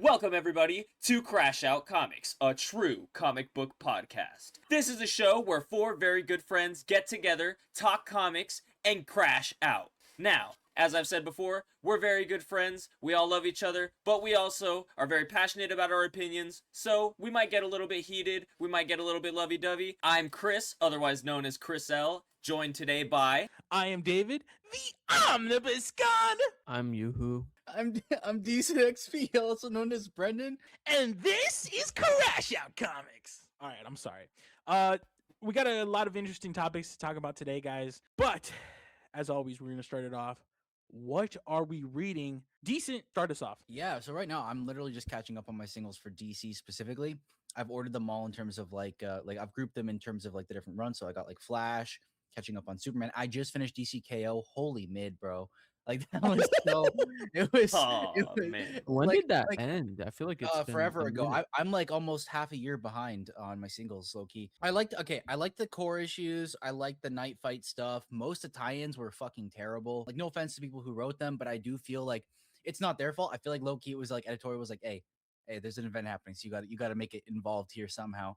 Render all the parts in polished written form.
Welcome, everybody, to Crashout Comics, a true comic book podcast. This is a show where four very good friends get together, talk comics, and crash out. Now, as I've said before, we're very good friends, we all love each other, but we also are very passionate about our opinions, so we might get a little bit heated, we might get a little bit lovey-dovey. I'm Chris, otherwise known as Chris L., joined today by... I am David, the Omnibus God. I'm Yuhoo. I'm DcentXP, also known as Brendan. And this is Crashout Comics. All right, I'm sorry. We got a lot of interesting topics to talk about today, guys. But as always, we're going to start it off. What are we reading? Decent, start us off. Yeah, so right now I'm literally just catching up on my singles for DC specifically. I've ordered them all in terms of like I've grouped them in terms of like the different runs. So I got like Flash, catching up on Superman. I just finished DC KO. Holy mid, bro. Like that was so it was, man. When did that end? I feel like it's been forever a ago. minute. I'm like almost half a year behind on my singles, low key. I like the core issues. I like the night fight stuff. Most of the tie-ins were fucking terrible. Like, no offense to people who wrote them, but I do feel like it's not their fault. I feel like low key it was like editorial was like, hey, there's an event happening, so you got to make it involved here somehow.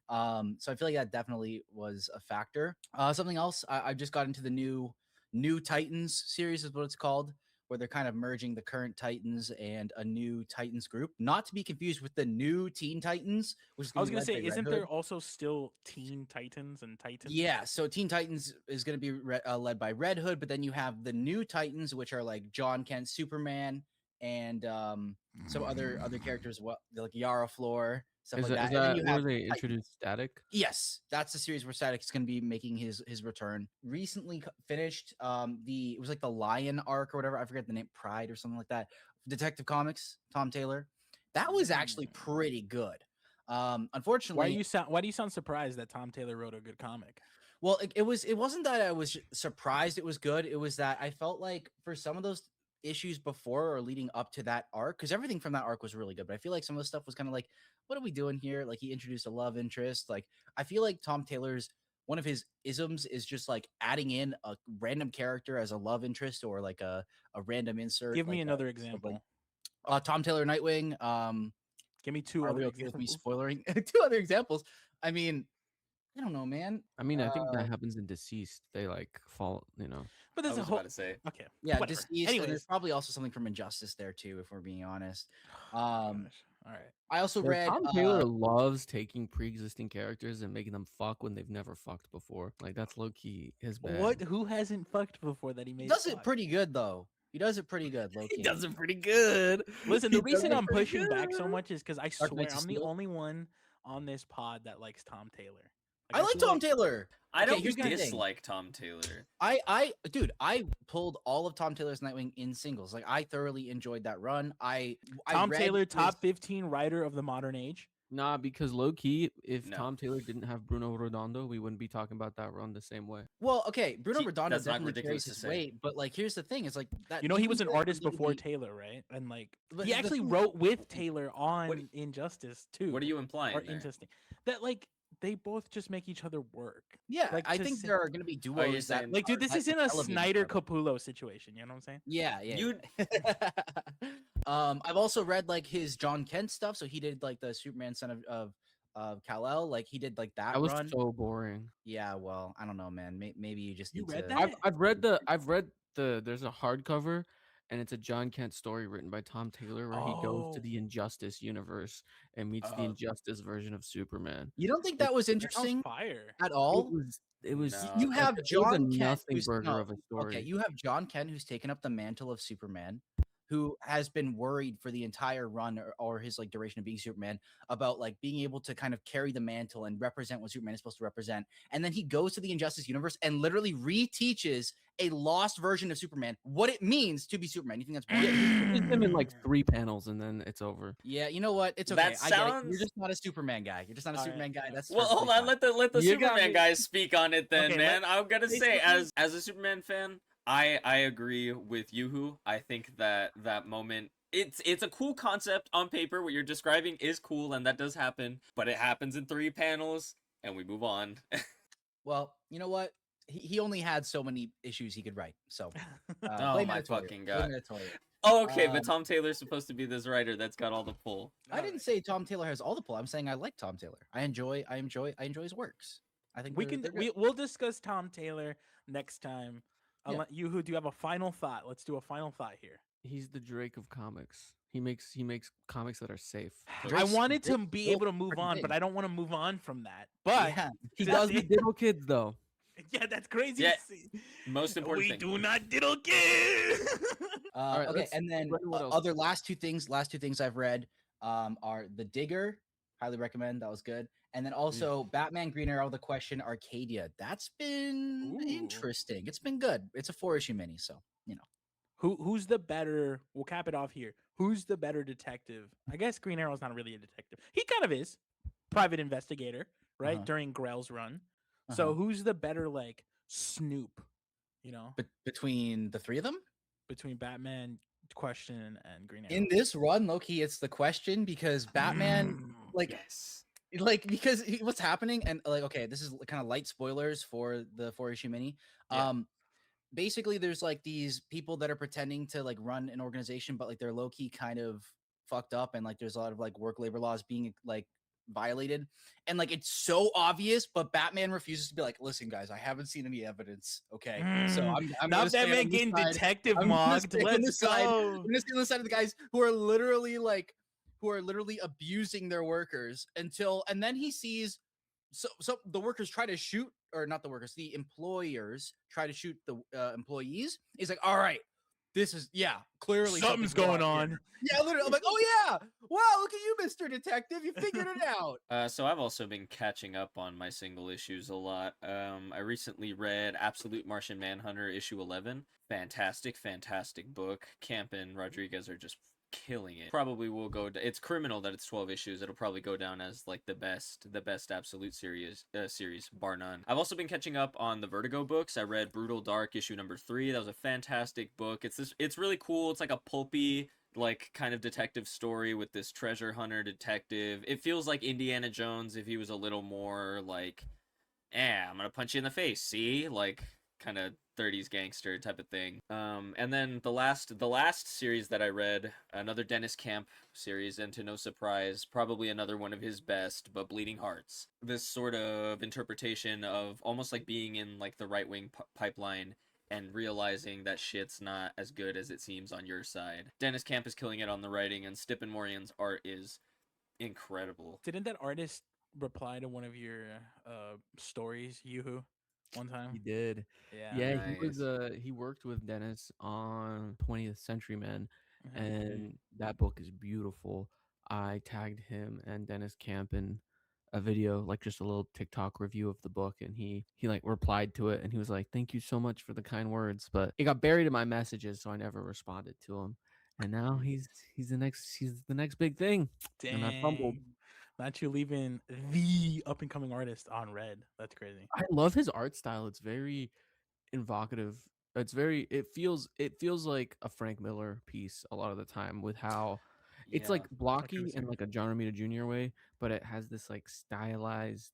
So I feel like that definitely was a factor. Something else, I just got into the New Titans series is what it's called, where they're kind of merging the current Titans and a new Titans group, not to be confused with the new Teen Titans, which is I was going to say, Red isn't Hood. there also still Teen Titans and Titans? Yeah, so Teen Titans is going to be led by Red Hood, but then you have the new Titans, which are like John Kent, Superman, and some other characters, like Yara Floor, stuff like that. Is that where they introduced Static? Yes, that's the series where Static is going to be making his return. Recently finished it was like the Lion arc or whatever. I forget the name, Pride or something like that. Detective Comics, Tom Taylor. That was actually pretty good. Unfortunately, Why do you sound surprised that Tom Taylor wrote a good comic? Well, it wasn't that I was surprised it was good. It was that I felt like for some of those issues before or leading up to that arc, because everything from that arc was really good, but I feel like some of the stuff was kind of like, what are we doing here? Like, he introduced a love interest. Like, I feel like Tom Taylor's one of his isms is just like adding in a random character as a love interest or like a random insert. Give me like another example. Tom Taylor Nightwing. Give me two Are other we okay with me examples. spoiling two other examples? I mean, I don't know, man. I mean, I think that happens in Deceased. They like fall, But I there's was a whole. about to say. Okay. Yeah, whatever. Deceased. And Anyways. there's probably also something from Injustice there too, if we're being honest. Gosh. All right. I also Yeah, read Tom Taylor loves taking pre-existing characters and making them fuck when they've never fucked before. Like, that's low key his bag. What? Who hasn't fucked before that he made? does it pretty good though. He does it pretty good, low key. He does it pretty good. Listen, He the does reason it I'm pretty pushing back so good. much is because I Dark swear Knights of I'm the Steel? only one on this pod that likes Tom Taylor. I like feel Tom Taylor. I Okay, don't here's the thing. dislike Tom Taylor. I pulled all of Tom Taylor's Nightwing in singles. Like, I thoroughly enjoyed that run. Tom read Taylor, his- top 15 writer of the modern age. Nah, because low key, if No. Tom Taylor didn't have Bruno Redondo, we wouldn't be talking about that run the same way. Well, okay, Bruno See, Redondo that's not definitely ridiculous carries to his say. weight, but like, here's the thing: is like that. You know, he was even an though artist before immediately- Taylor, right? And like, But he the actually thing- wrote with Taylor on What- Injustice too. What are you implying Or there? interesting that like they both just make each other work. Yeah, Like, I to think say- there are going to be Oh, you're duos that saying- Like, dude, are this like isn't a elevating Snyder each other. Capullo situation. You know what I'm saying? Yeah. You I've also read like his John Kent stuff. So he did like the Superman son of Kal-El. Like, he did like that That was run. so boring. Yeah, well, I don't know, man. Maybe you just You need read to... that? I've read the there's a hardcover and it's a John Kent story written by Tom Taylor where he goes to Oh. the Injustice universe and meets the Oh. Injustice version of Superman. You don't think that was That sounds interesting fire. at all? It was No. You have it was a John Kent, nothing who's burger no, of a story. okay. You have John Kent, who's taken up the mantle of Superman, who has been worried for the entire run or his like duration of being Superman about like being able to kind of carry the mantle and represent what Superman is supposed to represent. And then he goes to the Injustice universe and literally reteaches a lost version of Superman what it means to be Superman. You think that's Yeah, bullshit? he did them in like 3 panels and then it's over. Yeah, you know what? It's That okay. I get it. sounds- You're just not a Superman guy. You're just not a All right, Superman guy. yeah. That's well, hold perfectly on. fine. Let the You got Superman me. guys speak on it then, Okay, man. I'm gonna say, basically- as a Superman fan, I agree with Yuhoo. I think that moment. It's a cool concept on paper. What you're describing is cool, and that does happen. But it happens in 3 panels, and we move on. Well, you know what? He only had so many issues he could write. So Oh blame my editorial. fucking Blame God. editorial. Oh, okay, but Um, Tom Taylor's supposed to be this writer that's got all the pull. I didn't say Tom Taylor has all the pull. I'm saying I like Tom Taylor. I enjoy his works. I think We can they're good. we'll discuss Tom Taylor next time. Yeah. Yuhu, do you have a final thought? Let's do a final thought here. He's the Drake of comics. He makes comics that are safe. I Drake's- wanted to Drake's be still able to move freaking on, big. but I don't want to move on from that. But Yeah. He That's does it. diddle kids though. yeah, that's crazy Yeah, to see. most important we thing. do not diddle kids. right, Okay, let's- and then what else? other last two things I've read are The Digger, highly recommend. That was good. And then also Batman Green Arrow, The Question, Arcadia. That's been Ooh. interesting. It's been good. It's a 4-issue mini, so you know. Who's the better? We'll cap it off here. Who's the better detective? I guess Green Arrow's not really a detective. He kind of is, private investigator, right? Uh-huh. During Grell's run. So Uh-huh. who's the better like Snoop? You know, But between the three of them between Batman, Question, and Green Arrow. in this run, Loki, it's The Question because Batman, Mm. Yes. because what's happening, and like, okay, this is kind of light spoilers for the 4-issue mini. Yeah. Basically there's like these people that are pretending to like run an organization, but like they're low-key kind of fucked up, and like there's a lot of like work labor laws being like violated, and like it's so obvious, but Batman refuses to be like, listen guys, I haven't seen any evidence, okay? So I'm now gonna stand Batman on this getting side. detective I'm gonna mogged. stay on Let's this side. go. I'm just on the side of the guys who are literally abusing their workers and then he sees so the workers try to shoot, or not the workers, the employers try to shoot the employees. He's like, all right, this is clearly Something's going wrong on. here. Yeah, literally, I'm like, oh yeah, wow, look at you, Mr. Detective, you figured it out. So I've also been catching up on my single issues a lot. I recently read Absolute Martian Manhunter issue 11. Fantastic book. Camp and Rodriguez are just killing it. Probably will go. It's criminal that it's 12 issues. It'll probably go down as like the best Absolute series bar none. I've also been catching up on the Vertigo books. I read Brutal Dark issue number 3. That was a fantastic book. It's really cool. It's like a pulpy, like kind of detective story with this treasure hunter detective. It feels like Indiana Jones if he was a little more like, I'm gonna punch you in the face, see, like kind of 30s gangster type of thing. And then the last series that I read, another Dennis Camp series, and to no surprise, probably another one of his best, but Bleeding Hearts. This sort of interpretation of almost like being in like the right wing pipeline and realizing that shit's not as good as it seems on your side. Dennis Camp is killing it on the writing, and Stippen Morian's art is incredible. Didn't that artist reply to one of your stories, Yuhu, one time? He did. Yeah. Yeah, Nice. he worked with Dennis on 20th Century Men, Mhm. and that book is beautiful. I tagged him and Dennis Camp in a video, like just a little TikTok review of the book, and he like replied to it, and he was like, "Thank you so much for the kind words," but it got buried in my messages, so I never responded to him. And now he's the next big thing. And I fumbled. Dang. Not you leaving the up and coming artist on red. That's crazy. I love his art style. It's very evocative. It feels like a Frank Miller piece a lot of the time, with how it's like blocky in see. like a John Romita Jr. way, but it has this like stylized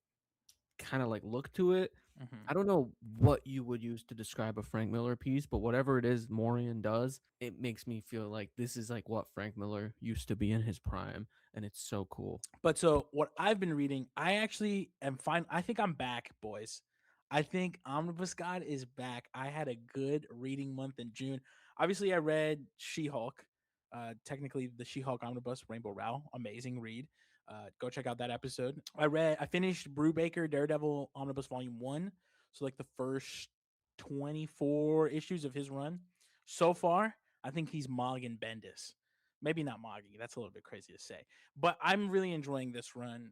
kind of like look to it. Mhm. I don't know what you would use to describe a Frank Miller piece, but whatever it is Morian does, it makes me feel like this is like what Frank Miller used to be in his prime, and it's so cool. But so what I've been reading, I actually am fine. I think I'm back, boys. I think Omnibus God is back. I had a good reading month in June. Obviously, I read She-Hulk. Technically, the She-Hulk Omnibus, Rainbow Rowell, amazing read. Go check out that episode. I finished Brubaker Daredevil Omnibus Volume 1. So like the first 24 issues of his run. So far, I think he's Mogging Bendis. Maybe not Moggy. That's a little bit crazy to say. But I'm really enjoying this run.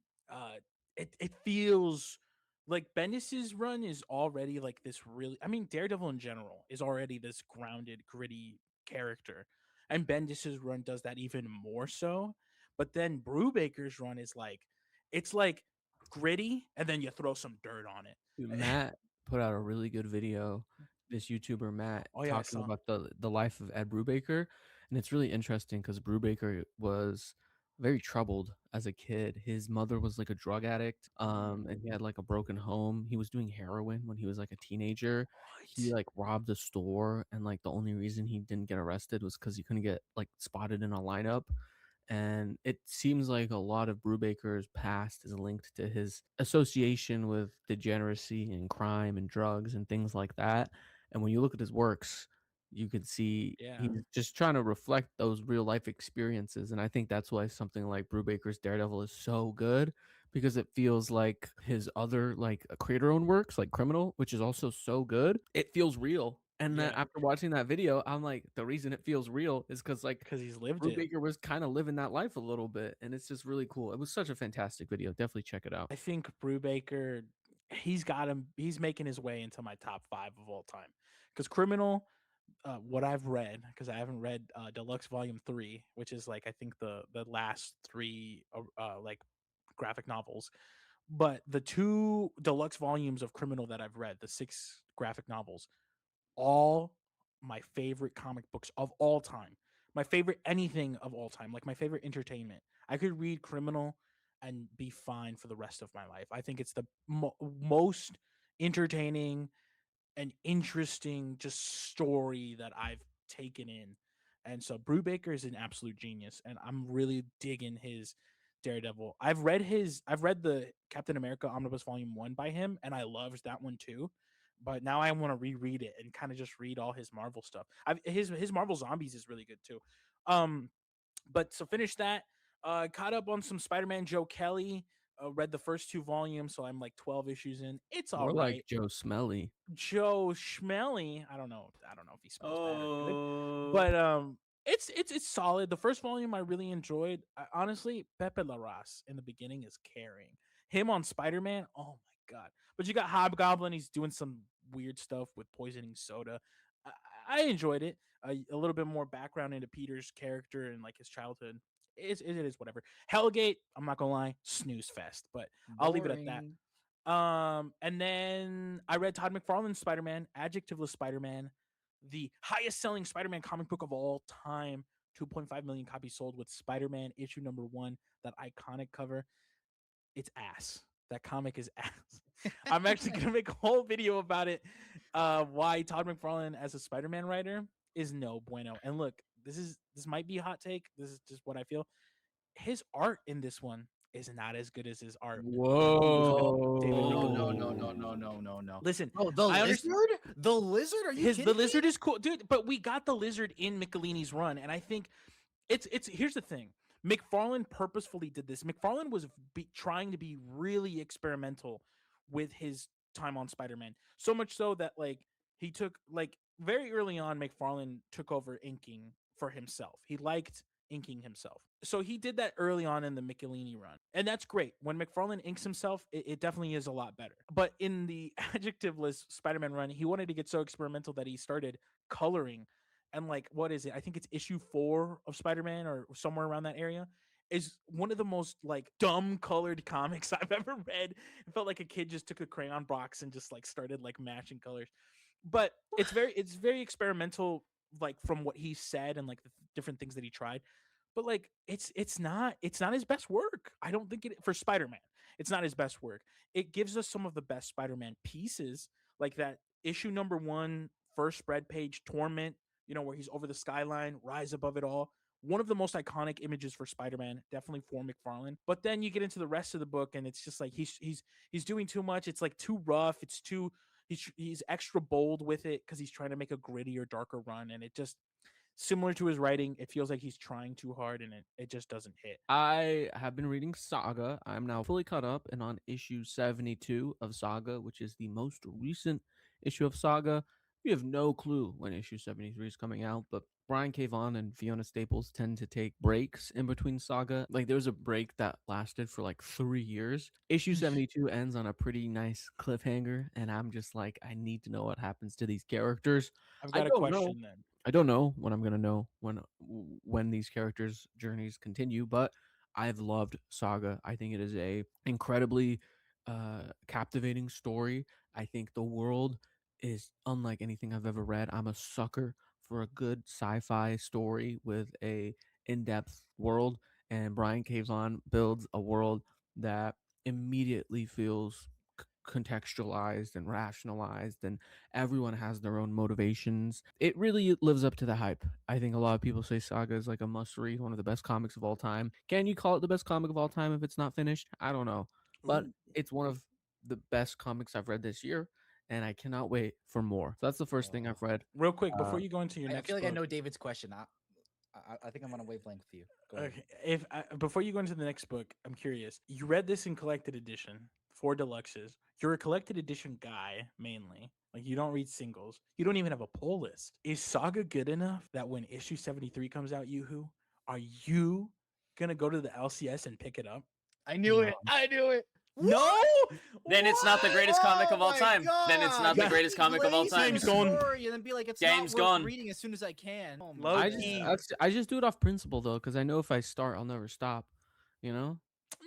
It feels like Bendis's run is already like this really, I mean, Daredevil in general is already this grounded, gritty character. And Bendis's run does that even more so. But then Brubaker's run is like, it's like gritty, and then you throw some dirt on it. Dude, Matt put out a really good video. This YouTuber Matt Oh, yeah, I talking saw. about the life of Ed Brubaker, and it's really interesting because Brubaker was very troubled as a kid. His mother was like a drug addict, and he had like a broken home. He was doing heroin when he was like a teenager. He What? like robbed a store, and like the only reason he didn't get arrested was because he couldn't get like spotted in a lineup. And it seems like a lot of Brubaker's past is linked to his association with degeneracy and crime and drugs and things like that. And when you look at his works, you can see Yeah. he's just trying to reflect those real life experiences. And I think that's why something like Brubaker's Daredevil is so good, because it feels like his other like creator owned works like Criminal, which is also so good. It feels real. And then Yeah. after watching that video, I'm like, the reason it feels real is because like Because he's lived it. Brubaker was kind of living that life a little bit, and it's just really cool. It was such a fantastic video. Definitely check it out. I think Brubaker, he's got him. He's making his way into my top 5 of all time. Because Criminal, what I've read, because I haven't read Deluxe Volume 3, which is like I think the last 3 like graphic novels. But the 2 deluxe volumes of Criminal that I've read, the 6 graphic novels, all my favorite comic books of all time. My favorite anything of all time, like my favorite entertainment. I could read Criminal and be fine for the rest of my life. I think it's the most entertaining and interesting just story that I've taken in. And so Brubaker is an absolute genius, and I'm really digging his Daredevil. I've read the Captain America Omnibus Volume 1 by him, and I loved that one too. But now I want to reread it and kind of just read all his Marvel stuff. His Marvel Zombies is really good too. Um, but so finish that. Caught up on some Spider-Man Joe Kelly. Read the first 2 volumes, so I'm like 12 issues in. It's all More like right. Joe Smelly. Joe Schmelly. I don't know. I don't know if he smells bad or good, Oh. but it's solid. The first volume I really enjoyed. Honestly, Pepe Larraz in the beginning is carrying him on Spider Man. Oh my god! But you got Hobgoblin. He's doing some weird stuff with poisoning soda. I, I enjoyed it. A little bit more background into Peter's character and like his childhood. It is whatever. Hellgate. I'm not gonna lie, snooze fest. But I'll leave it at that. Boring. And then I read Todd McFarlane's Spider-Man, Adjectiveless Spider-Man, the highest selling Spider-Man comic book of all time. 2.5 million copies sold with Spider-Man issue number 1, that iconic cover. It's ass. That comic is ass. I'm actually gonna make a whole video about it. Why Todd McFarlane as a Spider-Man writer is no bueno. And look, this might be a hot take. This is just what I feel. His art in this one is not as good as his art when he was with David No, Michelini. no, no, no, no, no, no, no. Listen, Oh, the I lizard? understand The lizard? Are you his kidding the me? lizard is cool, dude. But we got the lizard in Michelini's run, and I think it's here's the thing. McFarlane purposefully did this. McFarlane was trying to be really experimental with his time on Spider-Man. So much so that like he took like very early on, McFarlane took over inking for himself. He liked inking himself. So he did that early on in the Michelini run. And that's great. When McFarlane inks himself, it definitely is a lot better. But in the adjectiveless Spider-Man run, he wanted to get so experimental that he started coloring. And like, what is it? I think it's issue 4 of Spider-Man or somewhere around that area. Is one of the most like dumb colored comics I've ever read. It felt like a kid just took a crayon box and just like started like matching colors. But it's very experimental, like from what he said and like the different things that he tried. But like it's not his best work. I don't think it for Spider-Man. It's not his best work. It gives us some of the best Spider-Man pieces, like that issue number 1 first spread page Torment, where he's over the skyline, rise above it all. One of the most iconic images for Spider-Man, definitely for McFarlane. But then you get into the rest of the book, and it's just like he's doing too much. It's like too rough. It's too he's extra bold with it because he's trying to make a grittier, darker run, and it just similar to his writing, it feels like he's trying too hard, and it just doesn't hit. I have been reading Saga. I'm now fully caught up and on issue 72 of Saga, which is the most recent issue of Saga. We have no clue when issue 73 is coming out, but Brian K. Vaughan and Fiona Staples tend to take breaks in between Saga. Like there was a break that lasted for like 3 years. Issue 72 ends on a pretty nice cliffhanger, and I'm just like, I need to know what happens to these characters. I've I got a don't know. question then. I don't know when I'm gonna know when these characters' journeys continue, but I've loved Saga. I think it is a incredibly captivating story. I think the world is unlike anything I've ever read. I'm a sucker for a good sci-fi story with a in-depth world, and Brian K. Vaughan builds a world that immediately feels contextualized and rationalized, and everyone has their own motivations. It really lives up to the hype. I think a lot of people say Saga is like a must read, one of the best comics of all time. Can you call it the best comic of all time if it's not finished? I don't know, but Ooh. it's one of the best comics I've read this year, and I cannot wait for more. So that's the first thing I've read. Real quick, before you go into your I next feel like book, I know David's question. I think I'm on a wavelength with you. Go ahead. okay, if before you go into the next book, I'm curious. You read this in collected edition, 4 deluxes. You're a collected edition guy mainly. Like you don't read singles. You don't even have a pull list. Is Saga good enough that when issue 73 comes out, Yuhoo, are you gonna go to the LCS and pick it up? I knew it. I knew it. No. Then it's not the greatest comic of all my time. Then it's not the God. greatest comic of all Glaze time. Game's the gone. story and then be like, it's Game's not worth gone. reading as soon as I can. Oh Low my I key. God. I just do it off principle though, because I know if I start, I'll never stop. You know.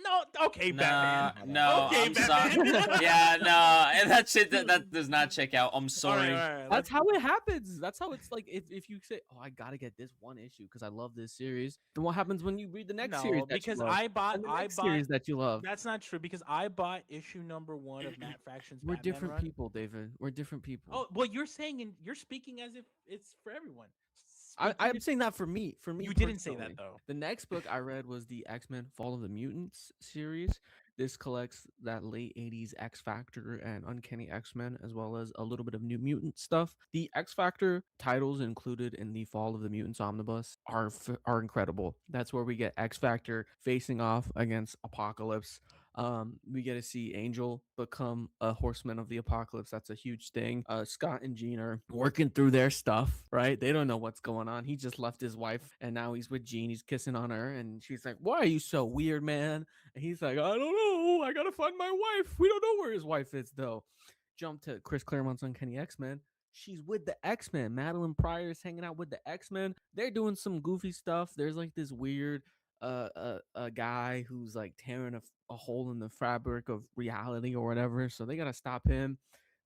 No. Okay, Nah, Batman. no, Okay, I'm sorry. Batman. Yeah, no, and that shit that does not check out. I'm sorry. All right, That's how it happens. That's how it's like. If you say, "Oh, I gotta get this one issue because I love this series," then what happens when you read the next series? No, That because you love? I bought And the I next bought series that you love. That's not true because I bought issue number 1 of Matt Fraction's We're Batman different run. people, David. We're different people. Oh, well, you're saying and you're speaking as if it's for everyone. I'm Speaking saying that for me. For me, You didn't say personally. that though. The next book I read was the X-Men: Fall of the Mutants series. This collects that late 80s X Factor and Uncanny X-Men, as well as a little bit of New Mutant stuff. The X Factor titles included in the Fall of the Mutants omnibus are incredible. That's where we get X Factor facing off against Apocalypse. We get to see Angel become a horseman of the apocalypse. That's a huge thing. Scott and Jean are working through their stuff, right? They don't know what's going on. He just left his wife and now he's with Jean. He's kissing on her and she's like, "Why are you so weird, man?" And he's like, "I don't know. I gotta find my wife." We don't know where his wife is though. Jump to Chris Claremont's Uncanny X-Men. She's with the X-Men. Madeline Pryor's hanging out with the X-Men. They're doing some goofy stuff. There's like this weird a guy who's like tearing a hole in the fabric of reality or whatever, so they gotta stop him.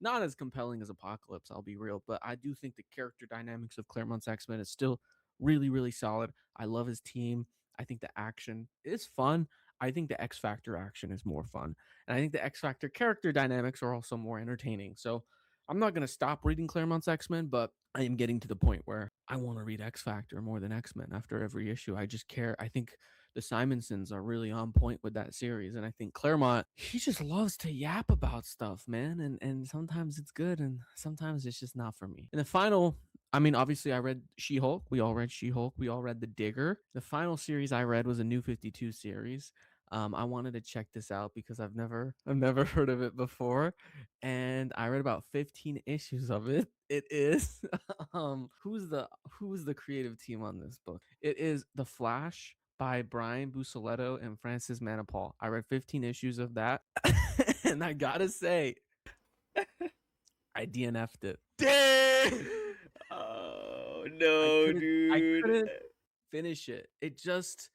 Not as compelling as Apocalypse, I'll be real, but I do think the character dynamics of Claremont's X-Men is still really, really solid. I love his team. I think the action is fun. I think the X Factor action is more fun, and I think the X Factor character dynamics are also more entertaining. So I'm not gonna stop reading Claremont's X-Men, but I am getting to the point where I want to read X Factor more than X-Men after every issue. I just care. I think the Simonsons are really on point with that series, and I think Claremont, he just loves to yap about stuff, man. And sometimes it's good, and sometimes it's just not for me. And the final, I mean, obviously, I read She-Hulk. We all read She-Hulk. We all read The Digger. The final series I read was a New 52 series. I wanted to check this out because I've never heard of it before, and I read about 15 issues of it. It is who's the creative team on this book? It is The Flash by Brian Buccellato and Francis Manapul. I read 15 issues of that, and I gotta say, I DNF'd it. Damn. Oh no, I dude. couldn't finish it. It just,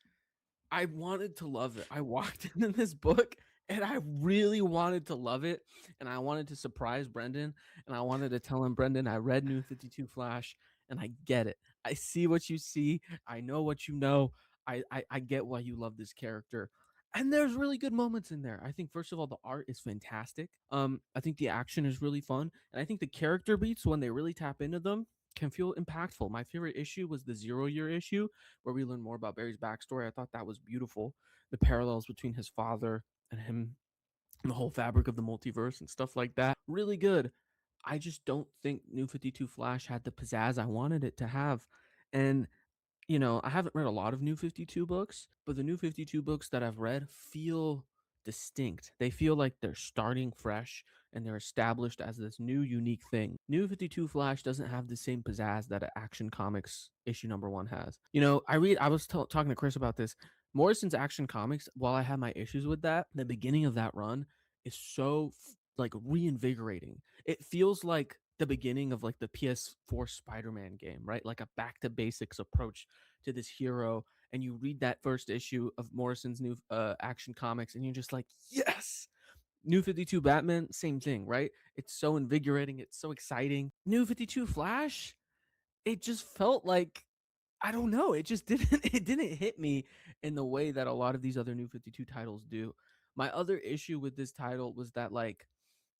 I wanted to love it. I walked into this book and I really wanted to love it. And I wanted to surprise Brendan. And I wanted to tell him, "Brendan, I read New 52 Flash and I get it. I see what you see. I know what you know. I get why you love this character." And there's really good moments in there. I think first of all, the art is fantastic. I think the action is really fun. And I think the character beats, when they really tap into them, can feel impactful. My favorite issue was the 0 year issue where we learn more about Barry's backstory. I thought that was beautiful. The parallels between his father and him, and the whole fabric of the multiverse and stuff like that. Really good. I just don't think New 52 Flash had the pizzazz I wanted it to have. And I haven't read a lot of New 52 books, but the New 52 books that I've read feel distinct. They feel like they're starting fresh and they're established as this new, unique thing. New 52 Flash doesn't have the same pizzazz that Action Comics issue number 1 has. I was talking to Chris about this. Morrison's Action Comics, while I have my issues with that, the beginning of that run is so like reinvigorating. It feels like the beginning of like the PS4 Spider-Man game, right? Like a back to basics approach to this hero. And you read that first issue of Morrison's new Action Comics and you're just like, yes. New 52 Batman, same thing, right? It's so invigorating. It's so exciting. New 52 Flash, it just felt like, I don't know. It just didn't hit me in the way that a lot of these other New 52 titles do. My other issue with this title was that, like,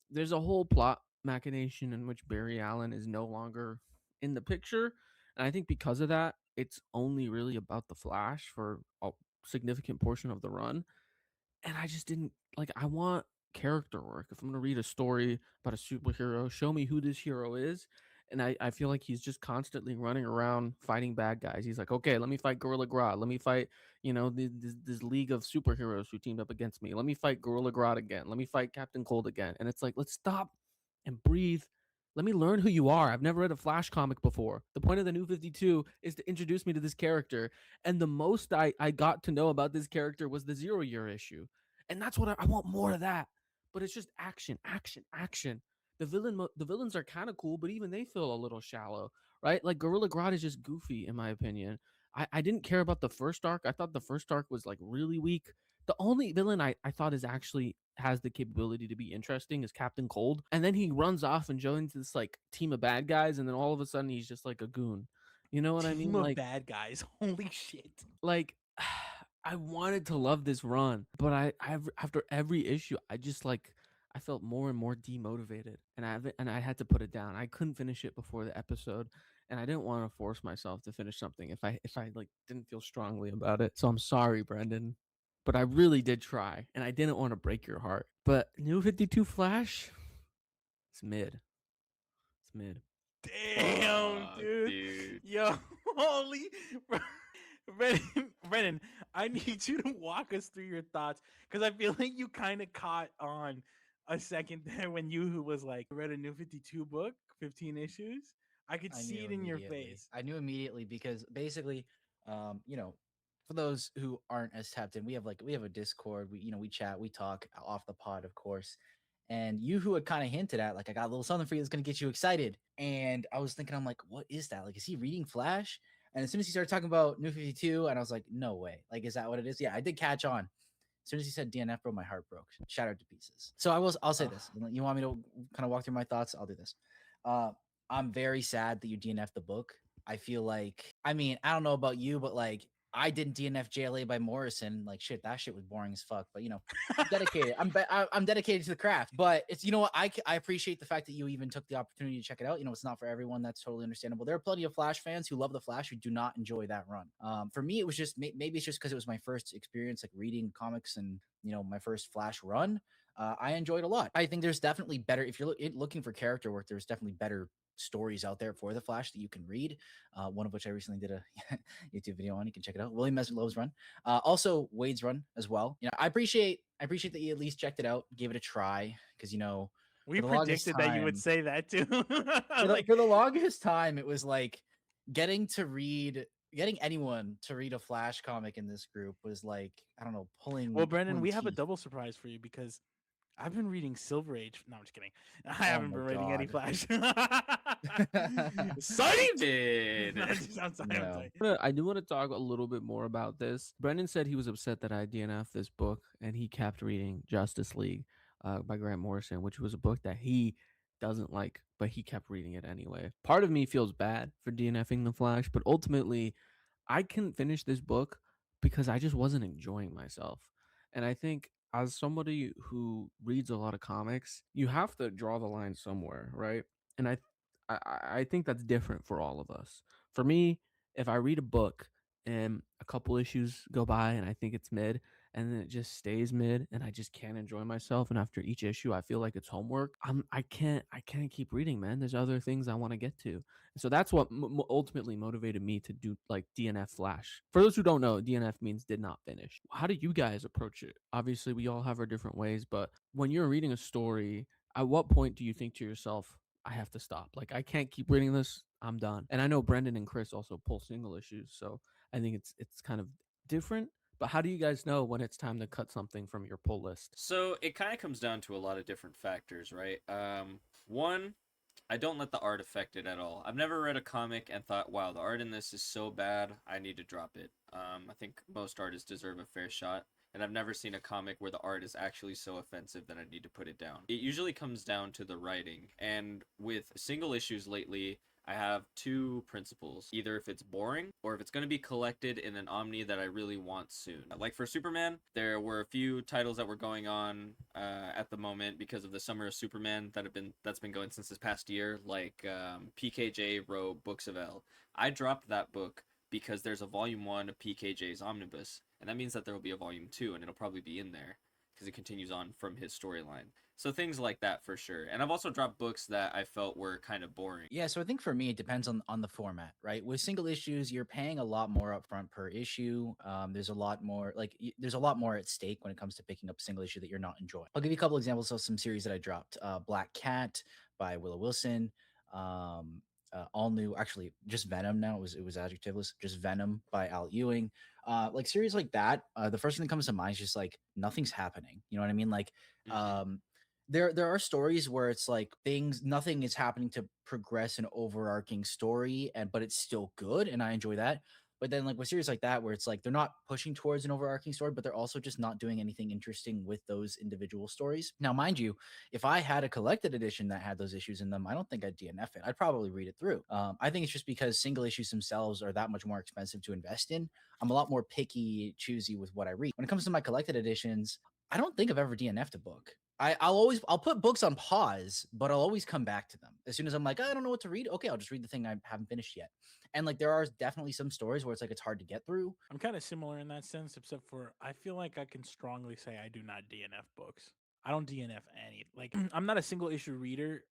there's a whole plot machination in which Barry Allen is no longer in the picture. And I think because of that, it's only really about the Flash for a significant portion of the run. And I just didn't like, I want character work. If I'm going to read a story about a superhero, show me who this hero is. And I feel like he's just constantly running around fighting bad guys. He's like, okay, let me fight Gorilla Grodd. Let me fight, this league of superheroes who teamed up against me. Let me fight Gorilla Grodd again. Let me fight Captain Cold again. And it's like, let's stop and breathe. Let me learn who you are. I've never read a Flash comic before. The point of the New 52 is to introduce me to this character. And the most I got to know about this character was the 0-year issue. And that's what I want, more of that. But it's just action, action, action. The villains are kind of cool, but even they feel a little shallow, right? Like Gorilla Grodd is just goofy, in my opinion. I didn't care about the first arc. I thought the first arc was like really weak. The only villain I thought is actually has the capability to be interesting is Captain Cold. And then he runs off and joins this like team of bad guys, and then all of a sudden he's just like a goon. You know what I mean? Team of Like, bad guys. Holy shit. like I wanted to love this run, but I after every issue, I just like I felt more and more demotivated, and I had to put it down. I couldn't finish it before the episode, and I didn't want to force myself to finish something if I like didn't feel strongly about it. So I'm sorry, Brendan, but I really did try, and I didn't want to break your heart. But New 52 Flash, it's mid. It's mid. Damn, Fuck, dude. Yo, holy. Brennan, I need you to walk us through your thoughts because I feel like you kind of caught on a second there when Yuhoo was like, read a New 52 book, 15 issues. I could I see knew it in your immediately. face. I knew immediately because basically, for those who aren't as tapped in, we have a Discord. We chat, we talk off the pod, of course. And you who had kind of hinted at, like, I got a little something for you that's gonna get you excited. And I was thinking, I'm like, what is that? Like, is he reading Flash? And as soon as he started talking about New 52, and I was like, no way. Like, is that what it is? Yeah, I did catch on. As soon as he said DNF, bro, my heart broke, shattered to pieces. So I'll say this. You want me to kind of walk through my thoughts? I'll do this. I'm very sad that you DNF the book. I feel like, I mean, I don't know about you, but like, I didn't DNF JLA by Morrison. Like, shit, that shit was boring as fuck. But I'm dedicated. I'm dedicated to the craft. But it's, you know what, I appreciate the fact that you even took the opportunity to check it out. It's not for everyone. That's totally understandable. There are plenty of Flash fans who love the Flash who do not enjoy that run. For me, it was just maybe it's just because it was my first experience like reading comics and my first Flash run. I enjoyed a lot. I think there's definitely better if you're looking for character work. There's definitely better stories out there for the Flash that you can read. One of which I recently did a YouTube video on. You can check it out. William Meslowe's run, also Wade's run as well. I appreciate that you at least checked it out, gave it a try, because We for the longest predicted that you would time- say that too. for the longest time, it was like getting anyone to read a Flash comic in this group was like, I don't know, pulling. Well, Brendan, pulling we have a teeth. double surprise for you because I've been reading Silver Age. No, I'm just kidding. I Oh haven't my been reading any God. Flash. Excited. No, I'm sorry. I do want to talk a little bit more about this. Brendan said he was upset that I DNF'd this book, and he kept reading Justice League by Grant Morrison, which was a book that he doesn't like, but he kept reading it anyway. Part of me feels bad for DNFing the Flash, but ultimately, I couldn't finish this book because I just wasn't enjoying myself. And I think as somebody who reads a lot of comics, you have to draw the line somewhere, right? And I think that's different for all of us. For me, if I read a book and a couple issues go by and I think it's mid, and then it just stays mid and I just can't enjoy myself, and after each issue I feel like it's homework, I can't keep reading, man. There's other things I want to get to. And so that's what ultimately motivated me to do like DNF Flash. For those who don't know, DNF means did not finish. How do you guys approach it? Obviously we all have our different ways, but when you're reading a story, at what point do you think to yourself, I have to stop? Like, I can't keep reading this. I'm done. And I know Brendan and Chris also pull single issues, so I think it's kind of different. But how do you guys know when it's time to cut something from your pull list? So it kind of comes down to a lot of different factors, right? One, I don't let the art affect it at all. I've never read a comic and thought, wow, the art in this is so bad, I need to drop it. I think most artists deserve a fair shot. And I've never seen a comic where the art is actually so offensive that I need to put it down. It usually comes down to the writing. And with single issues lately, I have two principles. Either if it's boring or if it's going to be collected in an omni that I really want soon. Like for Superman, there were a few titles that were going on at the moment because of the Summer of Superman that's been going since this past year, like PKJ wrote Buccellato. I dropped that book because there's a volume 1 of PKJ's omnibus, and that means that there will be a volume 2, and it'll probably be in there because it continues on from his storyline. So things like that for sure. And I've also dropped books that I felt were kind of boring. Yeah, so I think for me it depends on the format, right? With single issues, you're paying a lot more upfront per issue. There's a lot more there's a lot more at stake when it comes to picking up a single issue that you're not enjoying. I'll give you a couple examples of some series that I dropped. Black Cat by Willow Wilson. All new, actually, just Venom now. It was adjectiveless. Just Venom by Al Ewing. Like series like that. The first thing that comes to mind is just like nothing's happening. You know what I mean? Like, there are stories where it's like nothing is happening to progress an overarching story, but it's still good, and I enjoy that. But then like with series like that where it's like they're not pushing towards an overarching story, but they're also just not doing anything interesting with those individual stories. Now, mind you, if I had a collected edition that had those issues in them, I don't think I'd DNF it. I'd probably read it through. I think it's just because single issues themselves are that much more expensive to invest in. I'm a lot more picky, choosy with what I read. When it comes to my collected editions, I don't think I've ever DNF'd a book. I'll put books on pause, but I'll always come back to them as soon as I'm like, I don't know what to read. Okay, I'll just read the thing I haven't finished yet. And like there are definitely some stories where it's like it's hard to get through. I'm kind of similar in that sense, except for I feel like I can strongly say I do not DNF books. I don't DNF any. Like I'm not a single issue reader.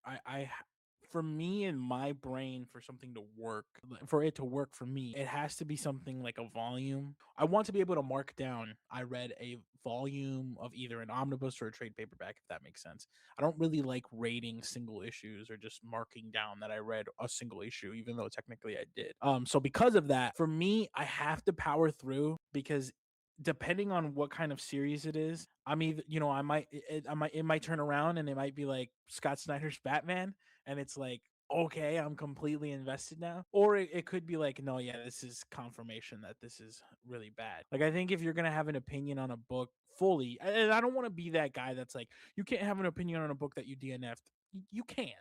For me in my brain, for something to work, for it to work for me, it has to be something like a volume. I want to be able to mark down I read a volume of either an omnibus or a trade paperback, if that makes sense. I don't really like rating single issues or just marking down that I read a single issue, even though technically I did. So because of that, for me, I have to power through because depending on what kind of series it is, I'm either, it might turn around and it might be like Scott Snyder's Batman, and it's like, okay, I'm completely invested now. Or it could be like, no, yeah, this is confirmation that this is really bad. Like, I think if you're gonna have an opinion on a book fully, and I don't want to be that guy that's like, you can't have an opinion on a book that you DNF'd. You can,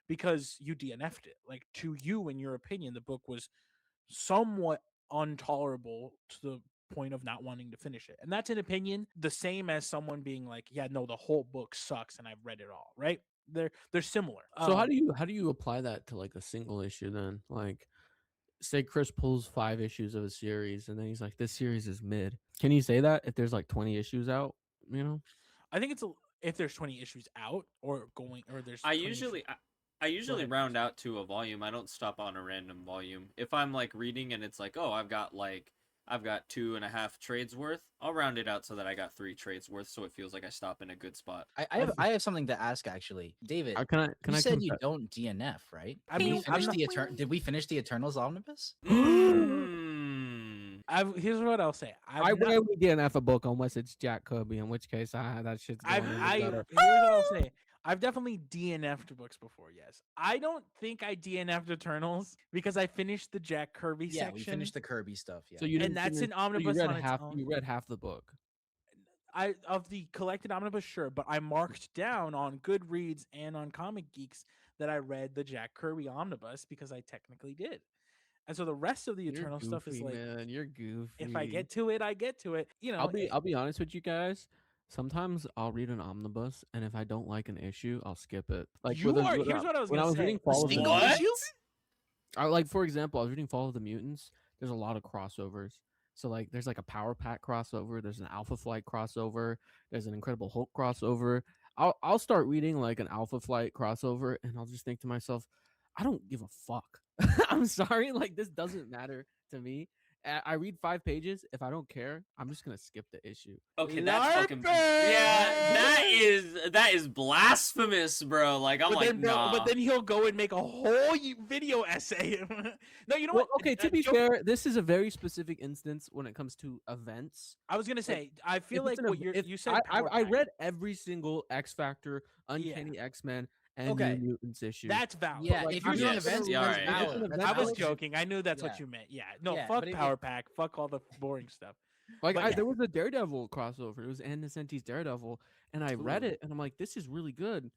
because you DNF'd it. Like, to you, in your opinion, the book was somewhat intolerable to the point of not wanting to finish it. And that's an opinion the same as someone being like, yeah, no, the whole book sucks and I've read it all, right? They're similar. So how do you apply that to like a single issue then? Like, say Chris pulls 5 issues of a series and then he's like, this series is mid. Can you say that if there's like 20 issues out? You know, I think if there's 20 issues out or there's I 20 usually issues. I usually ahead, round out to a volume. I don't stop on a random volume. If I'm like reading and it's like, oh, I've got 2.5 trades worth, I'll round it out so that I got 3 trades worth, so it feels like I stop in a good spot. I have something to ask actually, David. can You I said you don't DNF, right? I mean, did we finish the Eternals omnibus? Here's what I'll say. I rarely DNF a book unless it's Jack Kirby, in which case that shit's going better. Here's what I'll say. I've definitely DNF'd books before, yes. I don't think I DNF'd Eternals because I finished the Jack Kirby section. Yeah, we finished the Kirby stuff, yeah. So you didn't that's finish, an omnibus so on its own. You read half the book. Of the collected omnibus, sure, but I marked down on Goodreads and on Comic Geeks that I read the Jack Kirby omnibus because I technically did. And so the rest of the Eternal stuff is like, man, you're goofy. If I get to it, I get to it. You know, I'll be honest with you guys. Sometimes I'll read an omnibus, and if I don't like an issue, I'll skip it. Like here's what I was when I gonna was say. reading Fall of the Single Mutants, issue? for example, I was reading Fall of the Mutants. There's a lot of crossovers. So like, there's like a Power Pack crossover. There's an Alpha Flight crossover. There's an Incredible Hulk crossover. I'll start reading like an Alpha Flight crossover, and I'll just think to myself, I don't give a fuck. I'm sorry, like this doesn't matter to me. I read 5 pages. If I don't care, I'm just gonna skip the issue. Okay, that's fucking that is blasphemous, bro. Like nah. But then he'll go and make a whole video essay. No, you know what? Okay, to be fair, this is a very specific instance when it comes to events. I was gonna say, I feel like what you said. I read every single X Factor, Uncanny X-Men, and New Mutants issue. That's valid. Yeah, like, if you're doing events, right. I was joking. I knew that's what you meant. Yeah, no, fuck Power Pack. Fuck all the boring stuff. Like there was a Daredevil crossover. It was Ann Nesenti's Daredevil, and I read it, and I'm like, this is really good.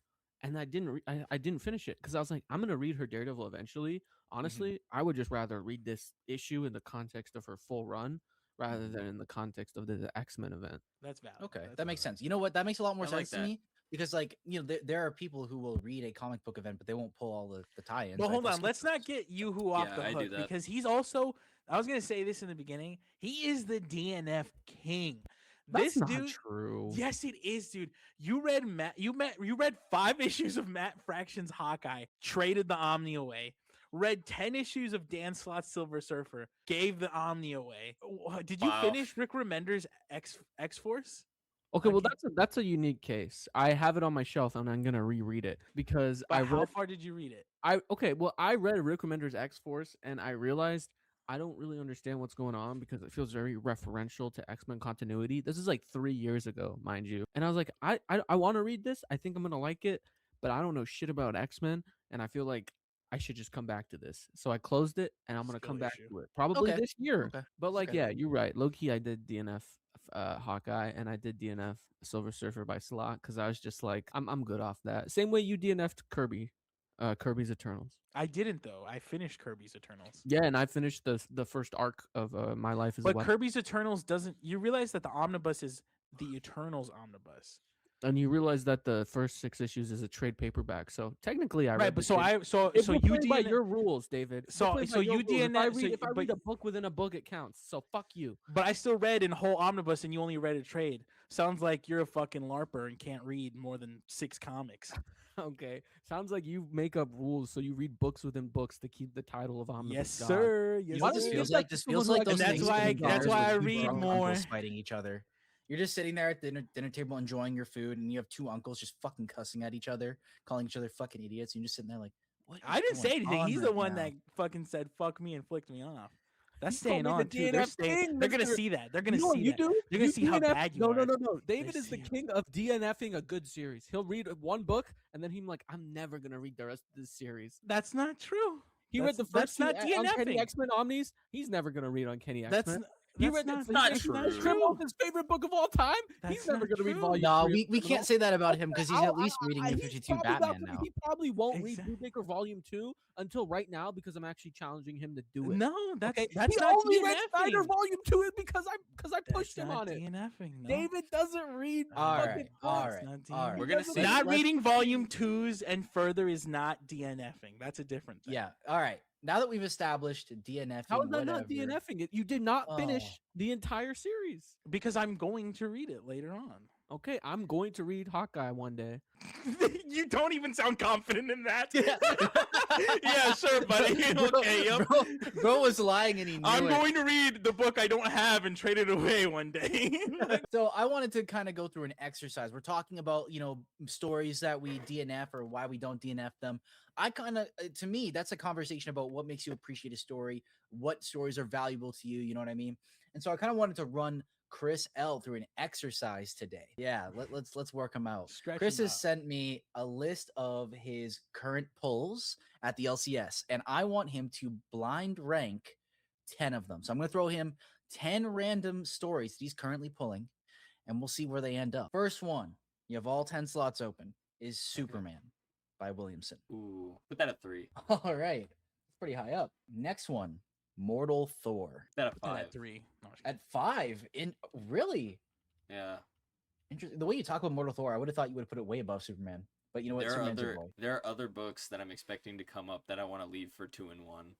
and I didn't finish it because I was like, I'm gonna read her Daredevil eventually. Honestly, I would just rather read this issue in the context of her full run rather than in the context of the X-Men event. That's valid. Okay, That's that makes valid. sense. You know what? That makes a lot more I like sense to that. me because, like, there are people who will read a comic book event, but they won't pull all the tie-ins. But right? hold They'll on, skip let's not those. get Yuhoo off Yeah, the I do hook that. because he's also. I was gonna say this in the beginning. He is the DNF king. That's This not dude. true. Yes, it is, dude. You read You read 5 issues of Matt Fraction's Hawkeye. Traded the Omni away. Read 10 issues of Dan Slott's Silver Surfer. Gave the Omni away. Did you Wow. finish Rick Remender's X Force? Okay, well Okay. that's a unique case. I have it on my shelf and I'm gonna reread it because But how far did you read it? I read Rick Remender's X-Force and I realized I don't really understand what's going on because it feels very referential to X-Men continuity. This is like 3 years ago, mind you. And I was like, I want to read this. I think I'm gonna like it, but I don't know shit about X-Men, and I feel like I should just come back to this. So I closed it and I'm gonna Skill come back issue. to it probably Okay. this year. Okay. But like, Okay. yeah, you're right. Low key, I did DNF Hawkeye and I did DNF Silver Surfer by Slot because I was just like, I'm good off that. Same way you DNF'd Kirby, Kirby's Eternals. I didn't though. I finished Kirby's Eternals. Yeah, and I finished the first arc of My Life as But well. Kirby's Eternals doesn't. You realize that the omnibus is the Eternals omnibus, And you realize that the first 6 issues is a trade paperback. So technically, I right? read But the so trade- I so If so we're you playing by DNF. your rules, David. So- We're playing so by your you rules. If I DNF read, if I but- read a book within a book, it counts. So fuck you. But I still read in whole omnibus, and you only read a trade. Sounds like you're a fucking larper and can't read more than 6 comics. Okay, sounds like you make up rules so you read books within books to keep the title of omnibus. Yes, God. sir. You Yes, know what do this you sir. feels think like? that This someone feels who like likes those And that's things why- between that's bars why with I two read drunk more. uncles fighting each other. You're just sitting there at the dinner table enjoying your food, and you have 2 uncles just fucking cussing at each other, calling each other fucking idiots. And you're just sitting there like, what? I is didn't say going anything. on He's the right one now? that fucking said "fuck me" and flicked me off. That's You call staying me the on too. They're DNF staying. king, They're gonna Mr. see that. They're gonna You know what see you that. do? They're gonna You see how DNF bad you no, are. No, no, no. David is the see- king of DNFing a good series. He'll read one book and then he's like, I'm never gonna read the rest of this series. That's not true. He read the That's first 2 not Uncanny DNFing. X-Men Omnis. He's never gonna read Uncanny That's X-Men. n- He that's read not, the not that's true. not Grimwolf, true. his favorite book of all time. That's He's never not gonna read true. volume No, 3 of we Criminal. can't say that about him because he's I'll- at least reading New he's 52 probably Batman not- now. He probably won't Exact- read Brubaker Volume 2 until right now because I'm actually challenging him to do it. No, that's Okay? that's he not only read Snyder DNFing. Volume 2 because I That's pushed him not on it. DNFing. No. David doesn't read All fucking right, books. all That's right, not all right. DNFing. We're gonna doesn't say- read Not Let's reading see. volume 2s and further is not DNFing. That's a different thing. Yeah. All right. Now that we've established DNFing, How is that not whatever, DNFing it? You did not Oh. finish the entire series. Because I'm going to read it later on. Okay, I'm going to read Hawkeye one day. You don't even sound confident in that. Yeah. Yeah, sure, buddy. Bro, Okay, yep. bro was lying and he knew I'm it. going to read the book I don't have and trade it away one day. So I wanted to kind of go through an exercise. We're talking about, stories that we DNF or why we don't DNF them. I kind of, to me, that's a conversation about what makes you appreciate a story, what stories are valuable to you. You know what I mean? And so I kind of wanted to run Chris L through an exercise today. Yeah, let's work him out. Stretch Chris him has out. sent me a list of his current pulls at the LCS, and I want him to blind rank 10 of them. So I'm going to throw him 10 random stories that he's currently pulling, and we'll see where they end up. First one, you have all 10 slots open, is Superman by Williamson. Ooh, put that at 3. All right. It's pretty high up. Next one, Mortal Thor. Put that at Put that 5. at 3. No, I'm just At 5. Really Yeah. interesting. The way you talk about Mortal Thor, I would have thought you would have put it way above Superman. But you know what? There are Superman's your boy. there are other books that I'm expecting to come up that I want to leave for 2 and 1.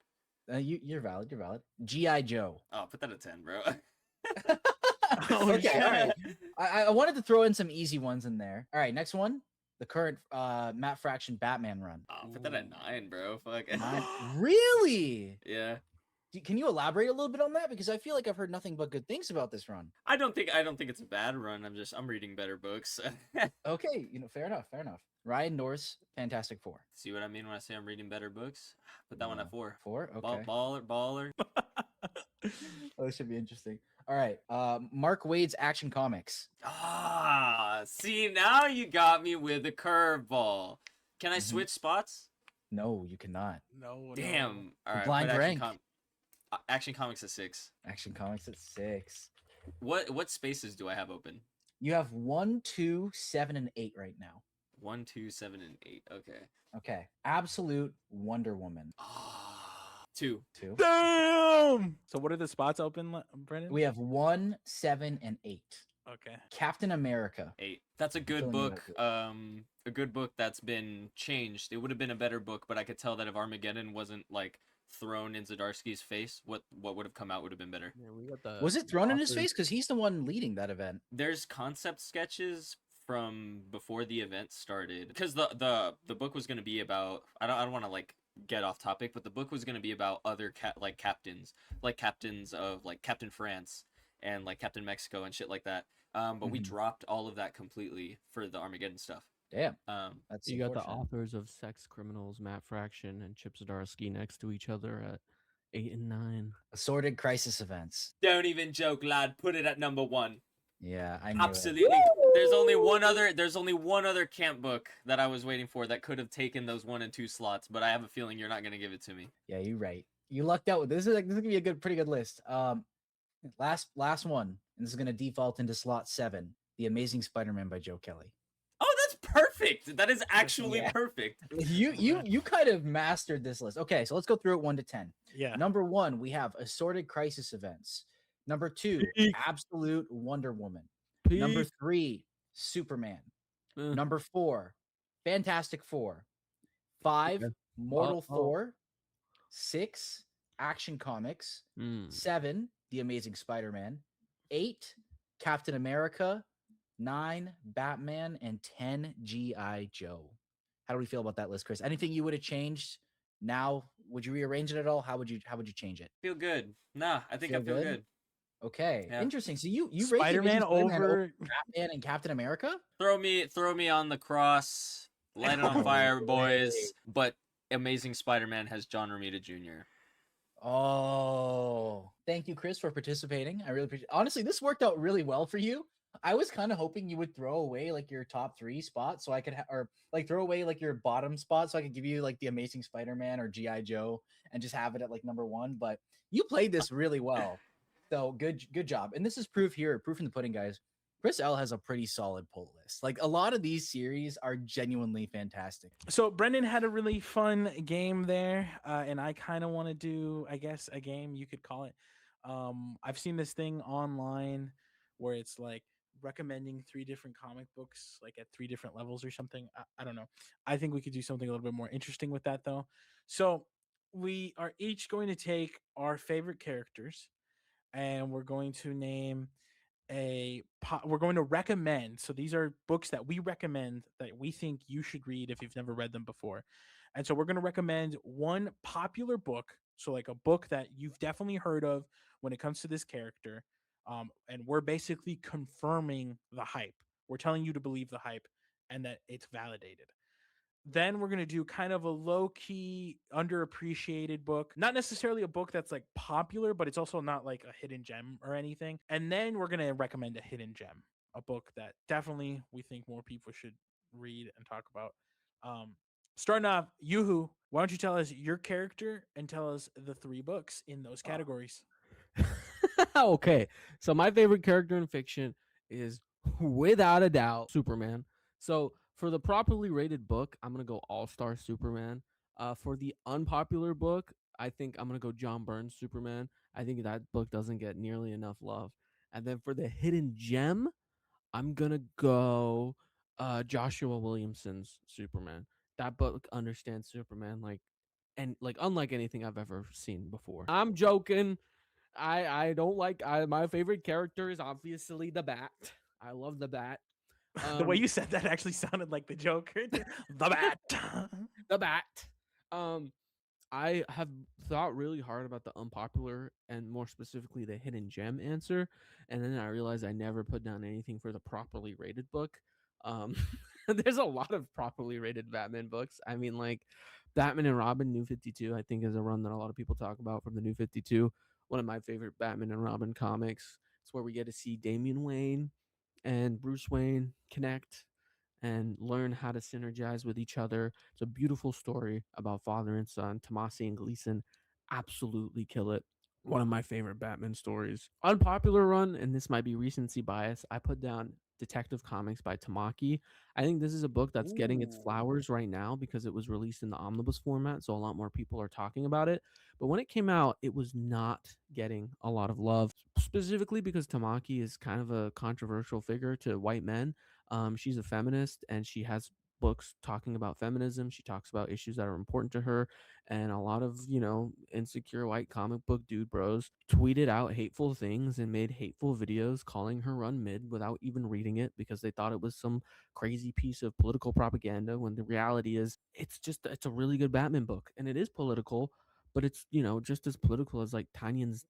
You're valid. You're valid. G.I. Joe. Oh, put that at 10, bro. Oh, Okay, shit. all right. I wanted to throw in some easy ones in there. All right, next one. The current Matt Fraction Batman run. Oh, put that at 9, bro. Fuck. Really? Yeah. Can you elaborate a little bit on that? Because I feel like I've heard nothing but good things about this run. I don't think it's a bad run. I'm reading better books. Okay, fair enough, fair enough. Ryan Norris, Fantastic Four. See what I mean when I say I'm reading better books? Put that one at 4. 4? Okay. Baller. Oh, this should be interesting. All right. Mark Waid's Action Comics. See, now you got me with a curveball. Can I Mhm. switch spots? No, you cannot. No. Damn. All right. Blind put rank. Action Comics at 6. Action Comics at 6. What spaces do I have open? You have 1, 2, 7, and 8 right now. 1, 2, 7, and 8. Okay. Okay. Absolute Wonder Woman. 2. 2. Damn. So what are the spots open, Brendan? We have 1, 7, and 8. Okay. Captain America. 8. That's a good Feeling you book. like A good book that's been changed. It would have been a better book, but I could tell that if Armageddon wasn't like thrown in Zdarsky's face, what would have come out would have been better. Yeah, we got the Was it thrown in his authors- face? Because he's the one leading that event. There's concept sketches from before the event started, because the book was going to be about, I don't want to like get off topic, but the book was going to be about other captains of like Captain France and like Captain Mexico and shit like that. But we Mhm. dropped all of that completely for the Armageddon stuff. Damn. That's You got the unfortunate. authors of Sex Criminals, Matt Fraction and Chip Zdarsky, next to each other at 8 and 9. Assorted Crisis Events. Don't even joke, lad. Put it at number 1. Yeah, I knew it. Absolutely. There's only one other camp book that I was waiting for that could have taken those 1 and 2 slots, but I have a feeling you're not gonna give it to me. Yeah, you're right. You lucked out with this. This is gonna be a pretty good list. Last one, and this is gonna default into slot 7. The Amazing Spider-Man by Joe Kelly. Oh, that's perfect. That is actually Yeah. perfect. You kind of mastered this list. Okay, so let's go through it 1 to 10. Yeah. Number 1, we have Assorted Crisis Events. Number 2, Peak. Absolute Wonder Woman. Number 3, Superman. Number 4, Fantastic Four. 5, Okay. Mortal Oh. 4. 6, Action Comics. 7, The Amazing Spider-Man. 8, Captain America. 9, Batman, and 10, G.I. Joe. How do we feel about that list, Chris? Anything you would have changed now? Would you rearrange it at all? How would you change it? Feel good. Nah, I think I Feel feel good? good. Okay, Yeah. interesting. So you rate the Spider-Man Amazing Spider-Man over. Batman and Captain America? Throw me on the cross. Light it on No fire, way. boys. But Amazing Spider-Man has John Romita Jr. Oh, thank you, Chris, for participating. I really appreciate it. Honestly, this worked out really well for you. I was kind of hoping you would throw away like your top 3 spots so I could or like throw away like your bottom spot so I could give you like the Amazing Spider-Man or G.I. Joe and just have it at like number 1, but you played this really well. So good job. And this is proof in the pudding, guys. Chris L has a pretty solid pull list. Like a lot of these series are genuinely fantastic. So Brendan had a really fun game there, and I kind of want to do, I guess, a game you could call it. I've seen this thing online where it's like recommending 3 different comic books, like at 3 different levels or something. I don't know. I think we could do something a little bit more interesting with that, though. So we are each going to take our favorite characters, and we're going to name we're going to recommend. So these are books that we recommend that we think you should read if you've never read them before. And so we're going to recommend one popular book, so like a book that you've definitely heard of when it comes to this character, and we're basically confirming the hype. We're telling you to believe the hype and that it's validated. Then we're going to do kind of a low-key, underappreciated book. Not necessarily a book that's like popular, but it's also not like a hidden gem or anything. And then we're going to recommend a hidden gem, a book that definitely we think more people should read and talk about. Starting off, Yuhoo, why don't you tell us your character and tell us the 3 books in those categories? Okay, so my favorite character in fiction is without a doubt Superman. So for the properly rated book, I'm gonna go All-Star Superman. For the unpopular book, I think I'm gonna go John Byrne's Superman. I think that book doesn't get nearly enough love. And then for the hidden gem, I'm gonna go Joshua Williamson's Superman. That book understands Superman like unlike anything I've ever seen before. I'm joking. I don't like my favorite character is obviously the Bat. I love the Bat. The way you said that actually sounded like the Joker. The Bat. The Bat. I have thought really hard about the unpopular and more specifically the hidden gem answer, and then I realized I never put down anything for the properly rated book. There's a lot of properly rated Batman books. I mean, like Batman and Robin New 52, I think is a run that a lot of people talk about from the New 52. One of my favorite Batman and Robin comics. It's where we get to see Damian Wayne and Bruce Wayne connect and learn how to synergize with each other. It's a beautiful story about father and son. Tomasi and Gleason absolutely kill it. One of my favorite Batman stories. Unpopular run, and this might be recency bias, I put down Detective Comics by Tamaki. I think this is a book that's getting its Ooh. flowers right now because it was released in the omnibus format, so a lot more people are talking about it. But when it came out, it was not getting a lot of love, specifically because Tamaki is kind of a controversial figure to white men. She's a feminist and she has books talking about feminism. She talks about issues that are important to her. And a lot of, insecure white comic book dude bros tweeted out hateful things and made hateful videos calling her run mid without even reading it because they thought it was some crazy piece of political propaganda when the reality is it's a really good Batman book and it is political, but it's, just as political as like Tanyan's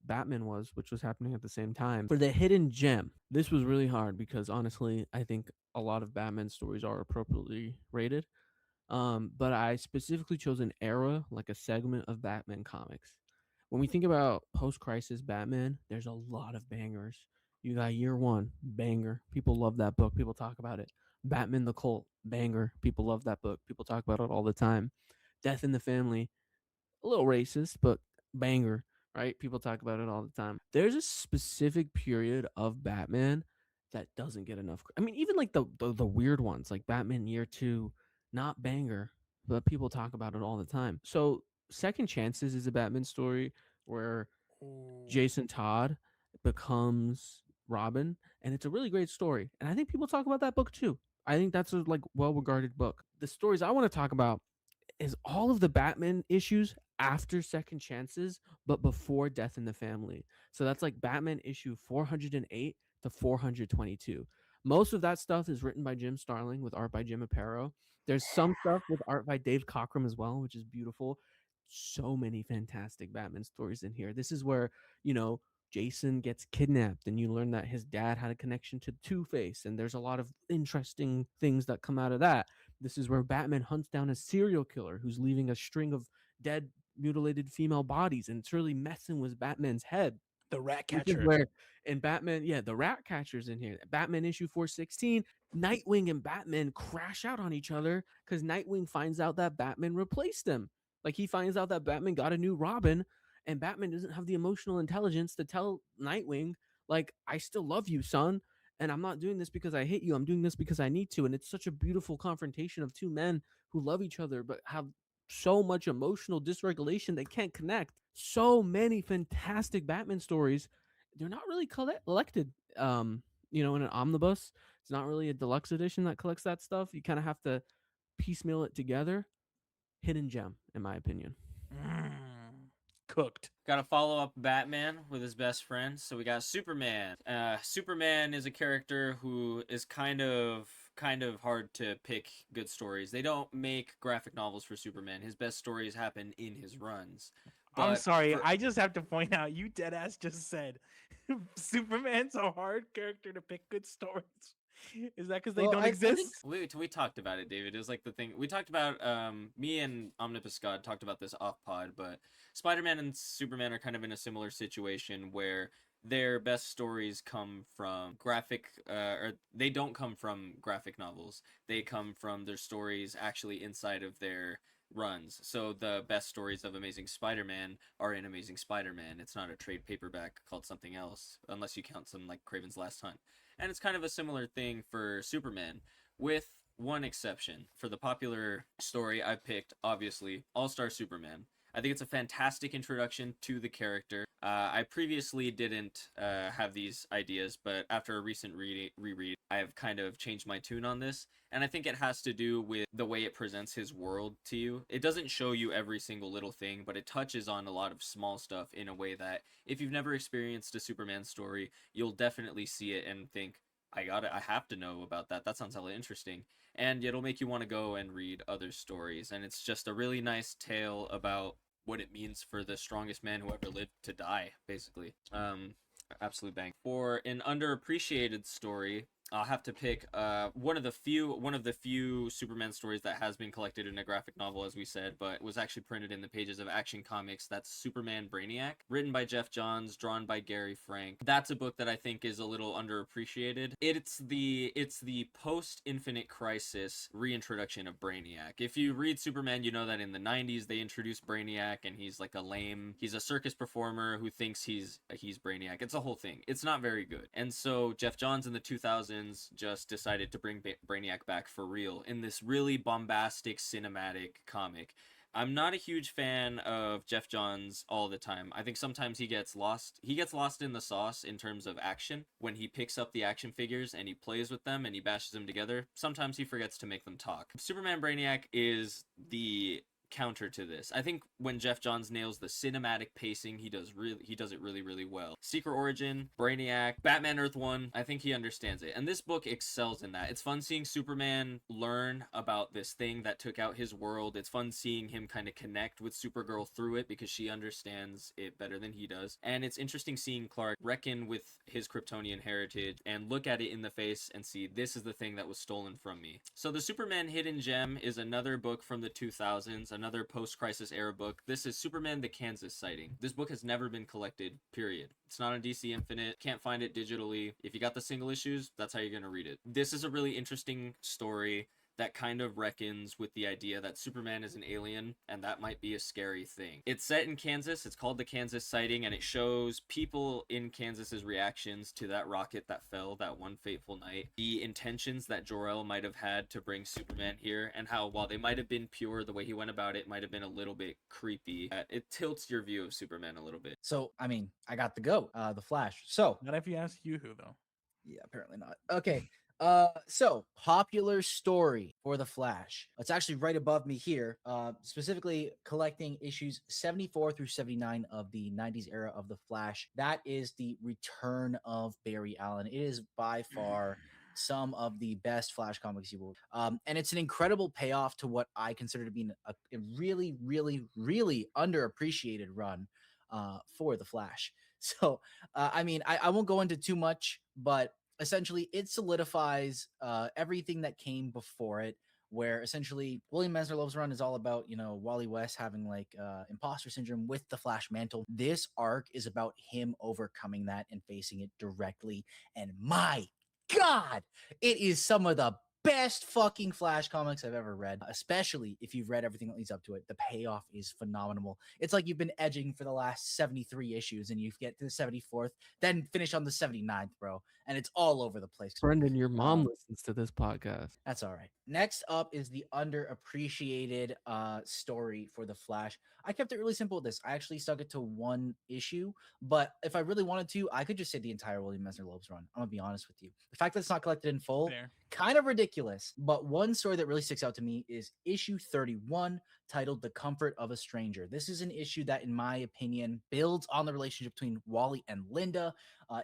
Batman was, which was happening at the same time. For the hidden gem, this was really hard because honestly, I think a lot of Batman stories are appropriately rated. But I specifically chose an era, like a segment of Batman comics. When we think about post-crisis Batman, there's a lot of bangers. You got Year One, banger. People love that book. People talk about it. Batman the Cult, banger. People love that book. People talk about it all the time. Death in the Family, a little racist, but banger, right? People talk about it all the time. There's a specific period of Batman that doesn't get enough. I mean, even like the weird ones, like Batman Year Two, not banger, but people talk about it all the time. So, Second Chances is a Batman story where Ooh. Jason Todd becomes Robin, and it's a really great story. And I think people talk about that book too. I think that's a like well-regarded book. The stories I want to talk about is all of the Batman issues after Second Chances, but before Death in the Family. So that's like Batman issue 408 to 422. Most of that stuff is written by Jim Starlin with art by Jim Aparo. There's some stuff with art by Dave Cockrum as well, which is beautiful. So many fantastic Batman stories in here. This is where, Jason gets kidnapped and you learn that his dad had a connection to Two-Face, and there's a lot of interesting things that come out of that. This is where Batman hunts down a serial killer who's leaving a string of dead, mutilated female bodies, and it's really messing with Batman's head. The rat Which is catcher. where in Batman, yeah, the rat catcher's in here. Batman issue 416, Nightwing and Batman crash out on each other because Nightwing finds out that Batman replaced him. Like he finds out that Batman got a new Robin, and Batman doesn't have the emotional intelligence to tell Nightwing, like, I still love you, son. And I'm not doing this because I hate you. I'm doing this because I need to. And it's such a beautiful confrontation of two men who love each other but have so much emotional dysregulation they can't connect. So many fantastic Batman stories. They're not really collected in an omnibus. It's not really a deluxe edition that collects that stuff. You kind of have to piecemeal it together. Hidden gem, in my opinion. Cooked. Got to follow up Batman with his best friend. So we got Superman. Superman is a character who is kind of hard to pick good stories. They don't make graphic novels for Superman. His best stories happen in his runs. I'm But sorry. for- I just have to point out you deadass just said Superman's a hard character to pick good stories. Is that because they Well, don't I think- exist? we talked about it, David. It was like the thing we talked about. Me and Omnibus God talked about this off pod, but Spider-Man and Superman are kind of in a similar situation where their best stories come from or they don't come from graphic novels. They come from their stories actually inside of their runs. So the best stories of Amazing Spider-Man are in Amazing Spider-Man. It's not a trade paperback called something else, unless you count some like Kraven's Last Hunt. And it's kind of a similar thing for Superman, with one exception. For the popular story I picked, obviously, All-Star Superman. I think it's a fantastic introduction to the character. I previously didn't have these ideas, but after a recent reread, I have kind of changed my tune on this. And I think it has to do with the way it presents his world to you. It doesn't show you every single little thing, but it touches on a lot of small stuff in a way that if you've never experienced a Superman story, you'll definitely see it and think, I have to know about that. That sounds hella interesting. And it'll make you want to go and read other stories. And it's just a really nice tale about what it means for the strongest man who ever lived to die, basically. Absolute bang. For an underappreciated story, I'll have to pick one of the few Superman stories that has been collected in a graphic novel, as we said, but was actually printed in the pages of Action Comics. That's Superman Brainiac, written by Jeff Johns, drawn by Gary Frank. That's a book that I think is a little underappreciated. It's the post Infinite Crisis reintroduction of Brainiac. If you read Superman, you know that in the 90s they introduced Brainiac, and he's like he's a circus performer who thinks he's Brainiac. It's a whole thing. It's not very good. And so Jeff Johns in the 2000s just decided to bring Brainiac back for real in this really bombastic cinematic comic. I'm not a huge fan of Jeff Johns all the time. I think sometimes he gets lost in the sauce in terms of action. When he picks up the action figures and he plays with them and he bashes them together, sometimes he forgets to make them talk. Superman Brainiac is the counter to this. I think when Jeff Johns nails the cinematic pacing, he does it really, really well. Secret Origin, Brainiac, Batman Earth 1, I think he understands it. And this book excels in that. It's fun seeing Superman learn about this thing that took out his world. It's fun seeing him kind of connect with Supergirl through it because she understands it better than he does. And it's interesting seeing Clark reckon with his Kryptonian heritage and look at it in the face and see, this is the thing that was stolen from me. So the Superman Hidden Gem is another book from the 2000s, another post-crisis era book. This is Superman the Kansas Sighting. This book has never been collected, period. It's not on DC Infinite. Can't find it digitally. If you got the single issues, that's how you're going to read it. This is a really interesting story that kind of reckons with the idea that Superman is an alien, and that might be a scary thing. It's set in Kansas. It's called The Kansas Sighting, and it shows people in Kansas's reactions to that rocket that fell that one fateful night, the intentions that Jor-El might have had to bring Superman here, and how, while they might have been pure, the way he went about it might have been a little bit creepy. It tilts your view of Superman a little bit. So, I mean, I got the GOAT, the Flash. So, Not if you ask Yuhoo, though. yeah, apparently not. Okay. So popular story for the Flash. It's actually right above me here. Specifically collecting issues 74 through 79 of the 90s era of the Flash. That is the return of Barry Allen. It is by far some of the best Flash comics you will. And it's an incredible payoff to what I consider to be a really, really, really underappreciated run for the Flash. So, I mean, I won't go into too much, but essentially it solidifies everything that came before it, where essentially William Eisner Loeb's run is all about, you know, Wally West having like imposter syndrome with the Flash mantle. This arc is about him overcoming that and facing it directly. And my God, it is some of the best fucking Flash comics I've ever read, especially if you've read everything that leads up to it. The payoff is phenomenal. It's like you've been edging for the last 73 issues and you get to the 74th, then finish on the 79th, bro. And it's all over the place. Brendan, your mom listens to this podcast. That's all right. Next up is the underappreciated story for the Flash. I kept it really simple with this. I actually stuck it to one issue, but if I really wanted to, I could just say the entire William Eisner Loeb's run. I'm gonna be honest with you. The fact that it's not collected in full, kind of ridiculous. But one story that really sticks out to me is issue 31, titled The Comfort of a Stranger. This is an issue that, in my opinion, builds on the relationship between Wally and Linda.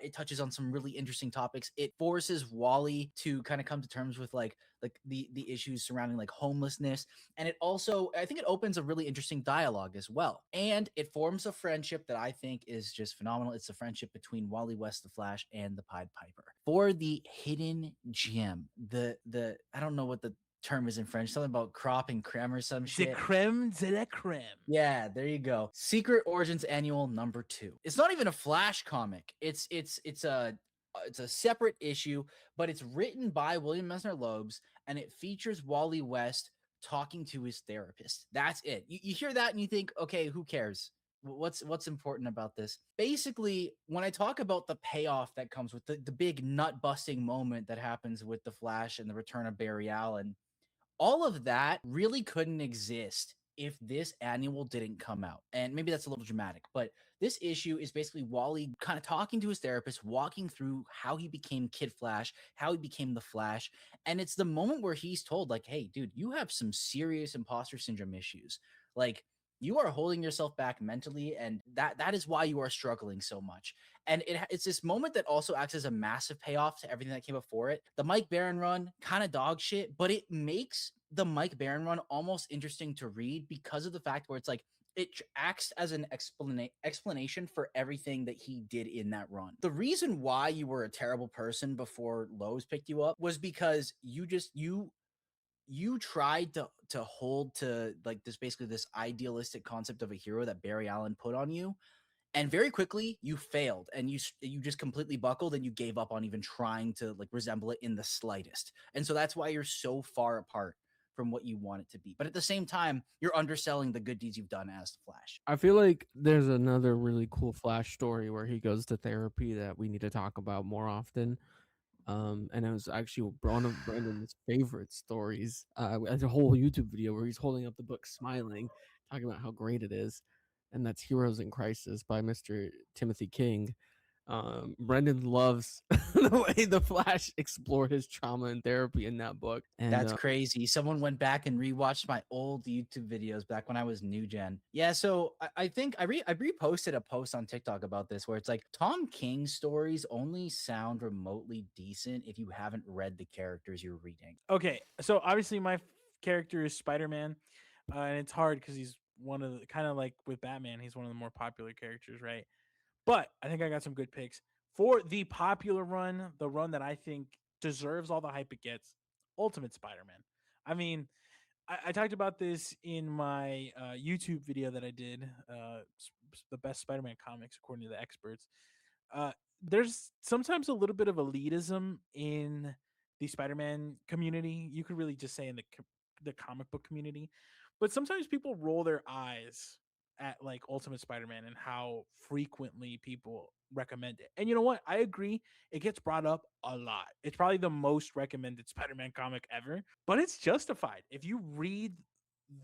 It touches on some really interesting topics. It forces Wally to kind of come to terms with like the issues surrounding like homelessness. And it also, I think it opens a really interesting dialogue as well. And it forms a friendship that I think is just phenomenal. It's a friendship between Wally West, the Flash, and the Pied Piper. For the Hidden Gem, the I don't know what the term is in French, something about crop and creme or some shit. The creme de la creme. Yeah, there you go. Secret Origins Annual number 2. It's not even a Flash comic. It's a separate issue, but it's written by William Eisner Loebs, and it features Wally West talking to his therapist. That's it. You hear that and you think, okay, who cares? What's important about this? Basically, when I talk about the payoff that comes with the big nut busting moment that happens with the Flash and the return of Barry Allen, all of that really couldn't exist if this annual didn't come out. And maybe that's a little dramatic, but this issue is basically Wally kind of talking to his therapist, walking through how he became Kid Flash, how he became the Flash. And it's the moment where he's told, like, hey, dude, you have some serious imposter syndrome issues. Like, you are holding yourself back mentally, and that is why you are struggling so much. And it's this moment that also acts as a massive payoff to everything that came before it. The Mike Baron run, kind of dog shit, but it makes the Mike Baron run almost interesting to read because of the fact where it's like, acts as an explanation for everything that he did in that run. The reason why you were a terrible person before Lowe's picked you up was because you tried to hold to like this idealistic concept of a hero that Barry Allen put on you, and very quickly you failed, and you just completely buckled, and you gave up on even trying to like resemble it in the slightest. And so that's why you're so far apart from what you want it to be. But at the same time, you're underselling the good deeds you've done as the Flash. I feel like there's another really cool Flash story where he goes to therapy that we need to talk about more often. And it was actually one of Brandon's favorite stories. There's a whole YouTube video where he's holding up the book, smiling, talking about how great it is, and that's Heroes in Crisis by Mr. Timothy King. Brendan loves the way the Flash explored his trauma and therapy in that book. And That's crazy. Someone went back and rewatched my old YouTube videos back when I was new gen. Yeah, so I think I reposted a post on TikTok about this where it's like Tom King's stories only sound remotely decent if you haven't read the characters you're reading. Okay, so obviously my character is Spider-Man, and it's hard because he's one of the kind of like with Batman, he's one of the more popular characters, right? But I think I got some good picks for the popular run, the run that I think deserves all the hype it gets. Ultimate Spider-Man. I mean, I talked about this in my YouTube video that I did, the best Spider-Man comics according to the experts. There's sometimes a little bit of elitism in the Spider-Man community. You could really just say in the comic book community, but sometimes people roll their eyes at like Ultimate Spider-Man and how frequently people recommend it. And you know what? I agree. It gets brought up a lot. It's probably the most recommended Spider-Man comic ever, but it's justified. If you read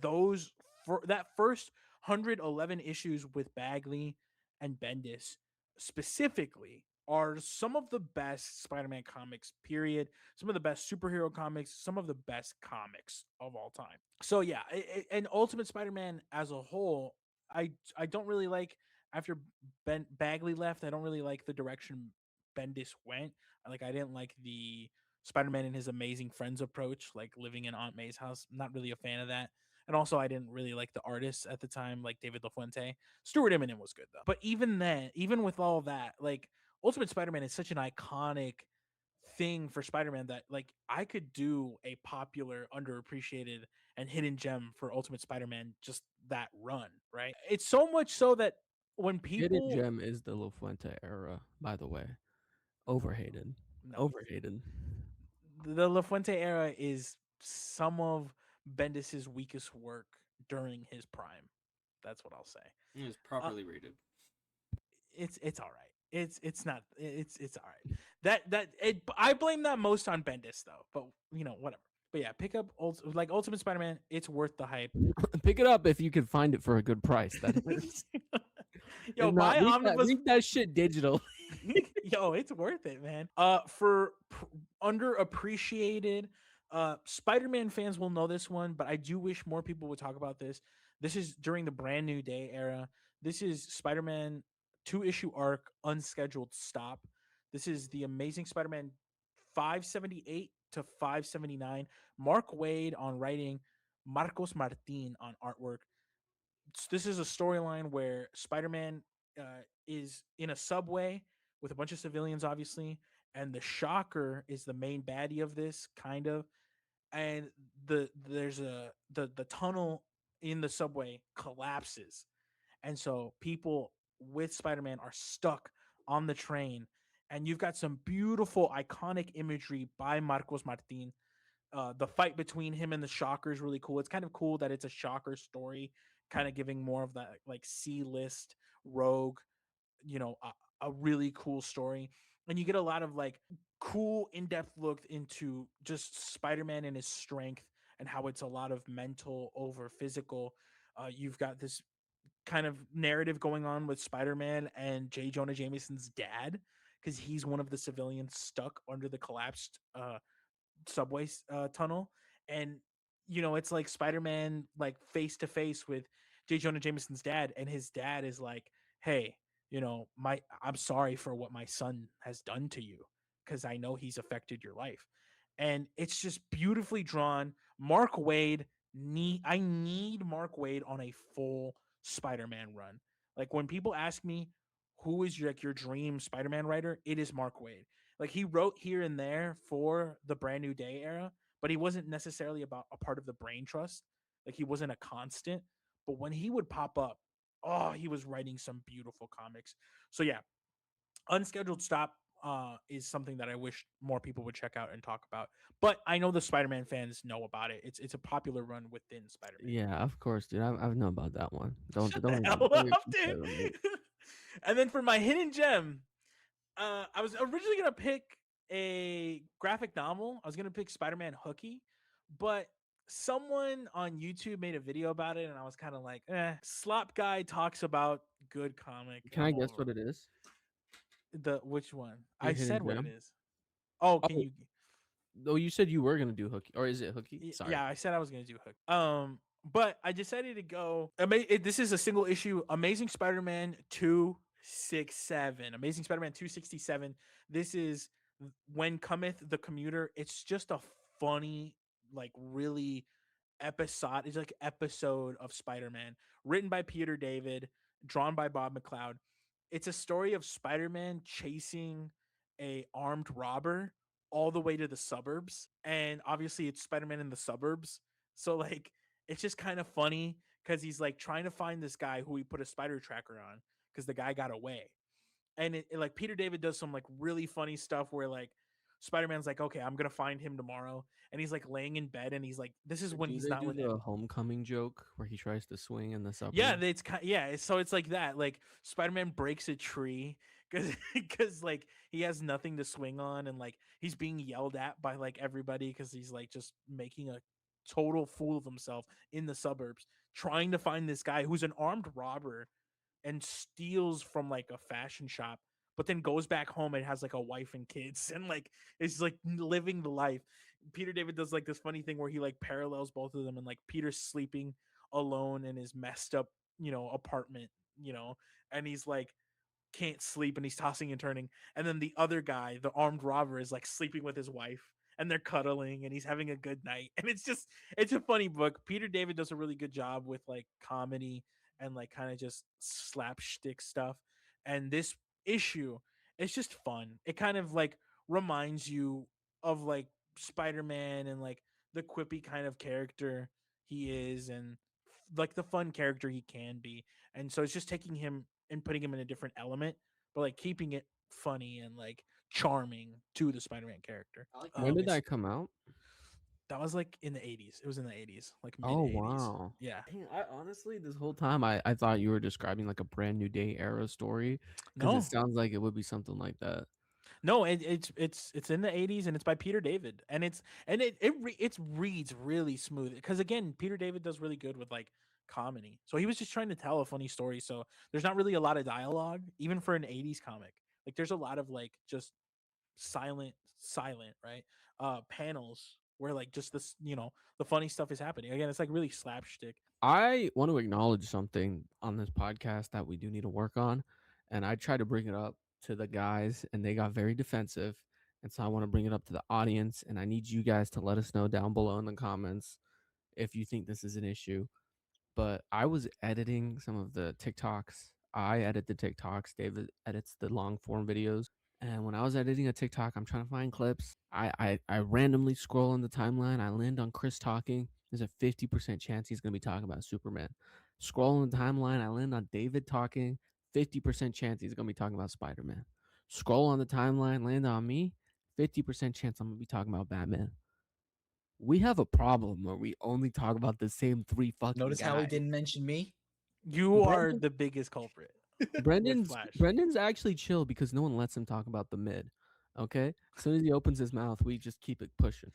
those for that first 111 issues with Bagley and Bendis specifically are some of the best Spider-Man comics, period. Some of the best superhero comics, some of the best comics of all time. So yeah, and Ultimate Spider-Man as a whole, I don't really like after Bagley left. I don't really like the direction Bendis went. I didn't like the Spider-Man and his amazing friends approach, like living in Aunt May's house. I'm not really a fan of that. And also, I didn't really like the artists at the time, like David LaFuente. Stuart Immonen was good though. But even then, even with all that, like Ultimate Spider-Man is such an iconic thing for Spider-Man that like I could do a popular, underappreciated, and hidden gem for Ultimate Spider-Man just that run, right? It's so much so that when Hidden people Gem is the La Fuente era, by the way. Overhated. no, Overhated. the LaFuente era is some of Bendis's weakest work during his prime. That's what I'll say. It was properly rated. It's all right. It's not it's all right. I blame that most on Bendis though. But whatever. But yeah, pick up Ultimate Spider-Man. It's worth the hype. Pick it up if you can find it for a good price. That is. Yo, And buy read Omnibus. read that shit digital. Yo, it's worth it, man. For underappreciated, Spider-Man fans will know this one, but I do wish more people would talk about this. This is during the Brand New Day era. This is Spider-Man 2-issue arc, Unscheduled Stop. This is the Amazing Spider-Man 578 to 579. Mark Waid on writing, Marcos Martin on artwork. This is a storyline where Spider-Man is in a subway with a bunch of civilians, obviously, and the Shocker is the main baddie of this, kind of. And the tunnel in the subway collapses, and so people with Spider-Man are stuck on the train. And you've got some beautiful, iconic imagery by Marcos Martin. The fight between him and the Shocker is really cool. It's kind of cool that it's a Shocker story, kind of giving more of that like C-list rogue, a really cool story. And you get a lot of like cool in-depth look into just Spider-Man and his strength and how it's a lot of mental over physical. You've got this kind of narrative going on with Spider-Man and J. Jonah Jameson's dad, because he's one of the civilians stuck under the collapsed subway tunnel. And it's like Spider-Man like face to face with J. Jonah Jameson's dad, and his dad is like, hey, I'm sorry for what my son has done to you, because I know he's affected your life. And it's just beautifully drawn. Mark Waid, I need Mark Waid on a full Spider-Man run. Like when people ask me who is your dream Spider-Man writer, it is Mark Waid. Like he wrote here and there for the Brand New Day era, but he wasn't necessarily about a part of the Brain Trust. Like he wasn't a constant. But when he would pop up, oh, he was writing some beautiful comics. So yeah, Unscheduled Stop is something that I wish more people would check out and talk about. But I know the Spider-Man fans know about it. It's a popular run within Spider-Man. Yeah, of course, dude. I know about that one. Don't Shut don't the even, hell don't even up, say it on me. dude. And then for my hidden gem, I was originally gonna pick a graphic novel. I was gonna pick Spider-Man Hooky, but someone on YouTube made a video about it, and I was kind of like, Slop Guy talks about good comic. Can I guess what it is? The which one? Your I hidden said what it gem? is. Oh, Oh, can you? oh, you said you were gonna do Hooky, or is it Hooky? Sorry. Yeah, I said I was gonna do Hook. But I decided to go. This is a single issue. Amazing Spider-Man 267. Amazing Spider-Man 267. This is When Cometh the Commuter. It's just a funny, like really episode. It's like episode of Spider-Man, written by Peter David, drawn by Bob McLeod. It's a story of Spider-Man chasing a armed robber all the way to the suburbs, and obviously it's Spider-Man in the suburbs. So like it's just kind of funny because he's like trying to find this guy who he put a spider tracker on because the guy got away. And like Peter David does some like really funny stuff where like Spider-Man's like, okay, I'm gonna find him tomorrow, and he's like laying in bed, and he's like, this is when Do he's they not do with the homecoming joke where he tries to swing in the suburbs? yeah, it's kind yeah. So it's like that. Like Spider-Man breaks a tree because like he has nothing to swing on, and like he's being yelled at by like everybody because he's like just making a total fool of himself in the suburbs, trying to find this guy who's an armed robber and steals from like a fashion shop, but then goes back home and has like a wife and kids and like is like living the life. Peter David does like this funny thing where he like parallels both of them, and like Peter's sleeping alone in his messed up, apartment, and he's like can't sleep and he's tossing and turning. And then the other guy, the armed robber, is like sleeping with his wife and they're cuddling and he's having a good night. And it's a funny book. Peter David does a really good job with like comedy and like kind of just slapstick stuff. And this issue, it's just fun. It kind of like reminds you of like Spider-Man and like the quippy kind of character he is, and like the fun character he can be. And so it's just taking him and putting him in a different element, but like keeping it funny and like charming to the Spider-Man character. When did that come out? That was like in the 80s. It was in the 80s, like mid Oh 80s. wow. Yeah. Dang, I honestly this whole time I thought you were describing like a Brand New Day era story because No. it sounds like it would be something like that. No, it's in the 80s and it's by Peter David, and it reads really smooth because again, Peter David does really good with like comedy. So he was just trying to tell a funny story. So there's not really a lot of dialogue even for an 80s comic. Like there's a lot of like just silent right? Panels where like just this, the funny stuff is happening. Again, it's like really slapstick. I want to acknowledge something on this podcast that we do need to work on, and I tried to bring it up to the guys and they got very defensive, and so I want to bring it up to the audience, and I need you guys to let us know down below in the comments if you think this is an issue. But I was editing some of the TikToks. I edit the TikToks. David edits the long form videos. And when I was editing a TikTok, I'm trying to find clips. I randomly scroll on the timeline. I land on Chris talking. There's a 50% chance he's going to be talking about Superman. Scroll on the timeline. I land on David talking. 50% chance he's going to be talking about Spider-Man. Scroll on the timeline. Land on me. 50% chance I'm going to be talking about Batman. We have a problem where we only talk about the same three fucking Notice guys. how he didn't mention me? You are the biggest culprit. Brendan's actually chill because no one lets him talk about the mid. Okay, as soon as he opens his mouth, we just keep it pushing.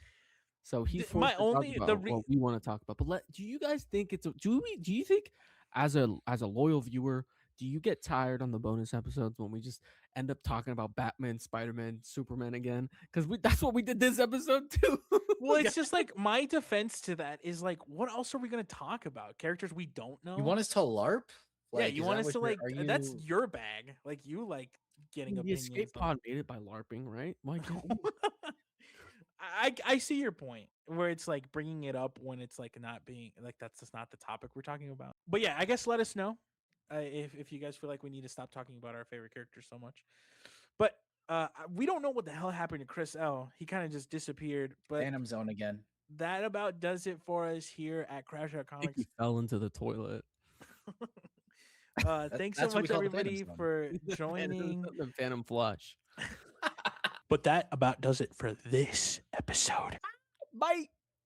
So he's forced to talk about what we want to talk about. But do you guys think it's do you think as a loyal viewer, do you get tired on the bonus episodes when we just end up talking about Batman, Spider-Man, Superman again? Because that's what we did this episode too. Well, it's just like my defense to that is like, what else are we going to talk about? Characters we don't know. You want us to LARP? Yeah, you want us to like. That's your bag. Like you like getting the opinions. escape pod made it by LARPing, right? Why can't I see your point where it's like bringing it up when it's like not being like that's just not the topic we're talking about. But yeah, I guess let us know if you guys feel like we need to stop talking about our favorite characters so much. But we don't know what the hell happened to Chris L. He kind of just disappeared. But Phantom Zone again. that about does it for us here at Crashout I think Comics. he fell into the toilet. Thanks so That's what we much, call the Phantom everybody, Zone. for joining. The Phantom Flush. But that about does it for this episode. Bye.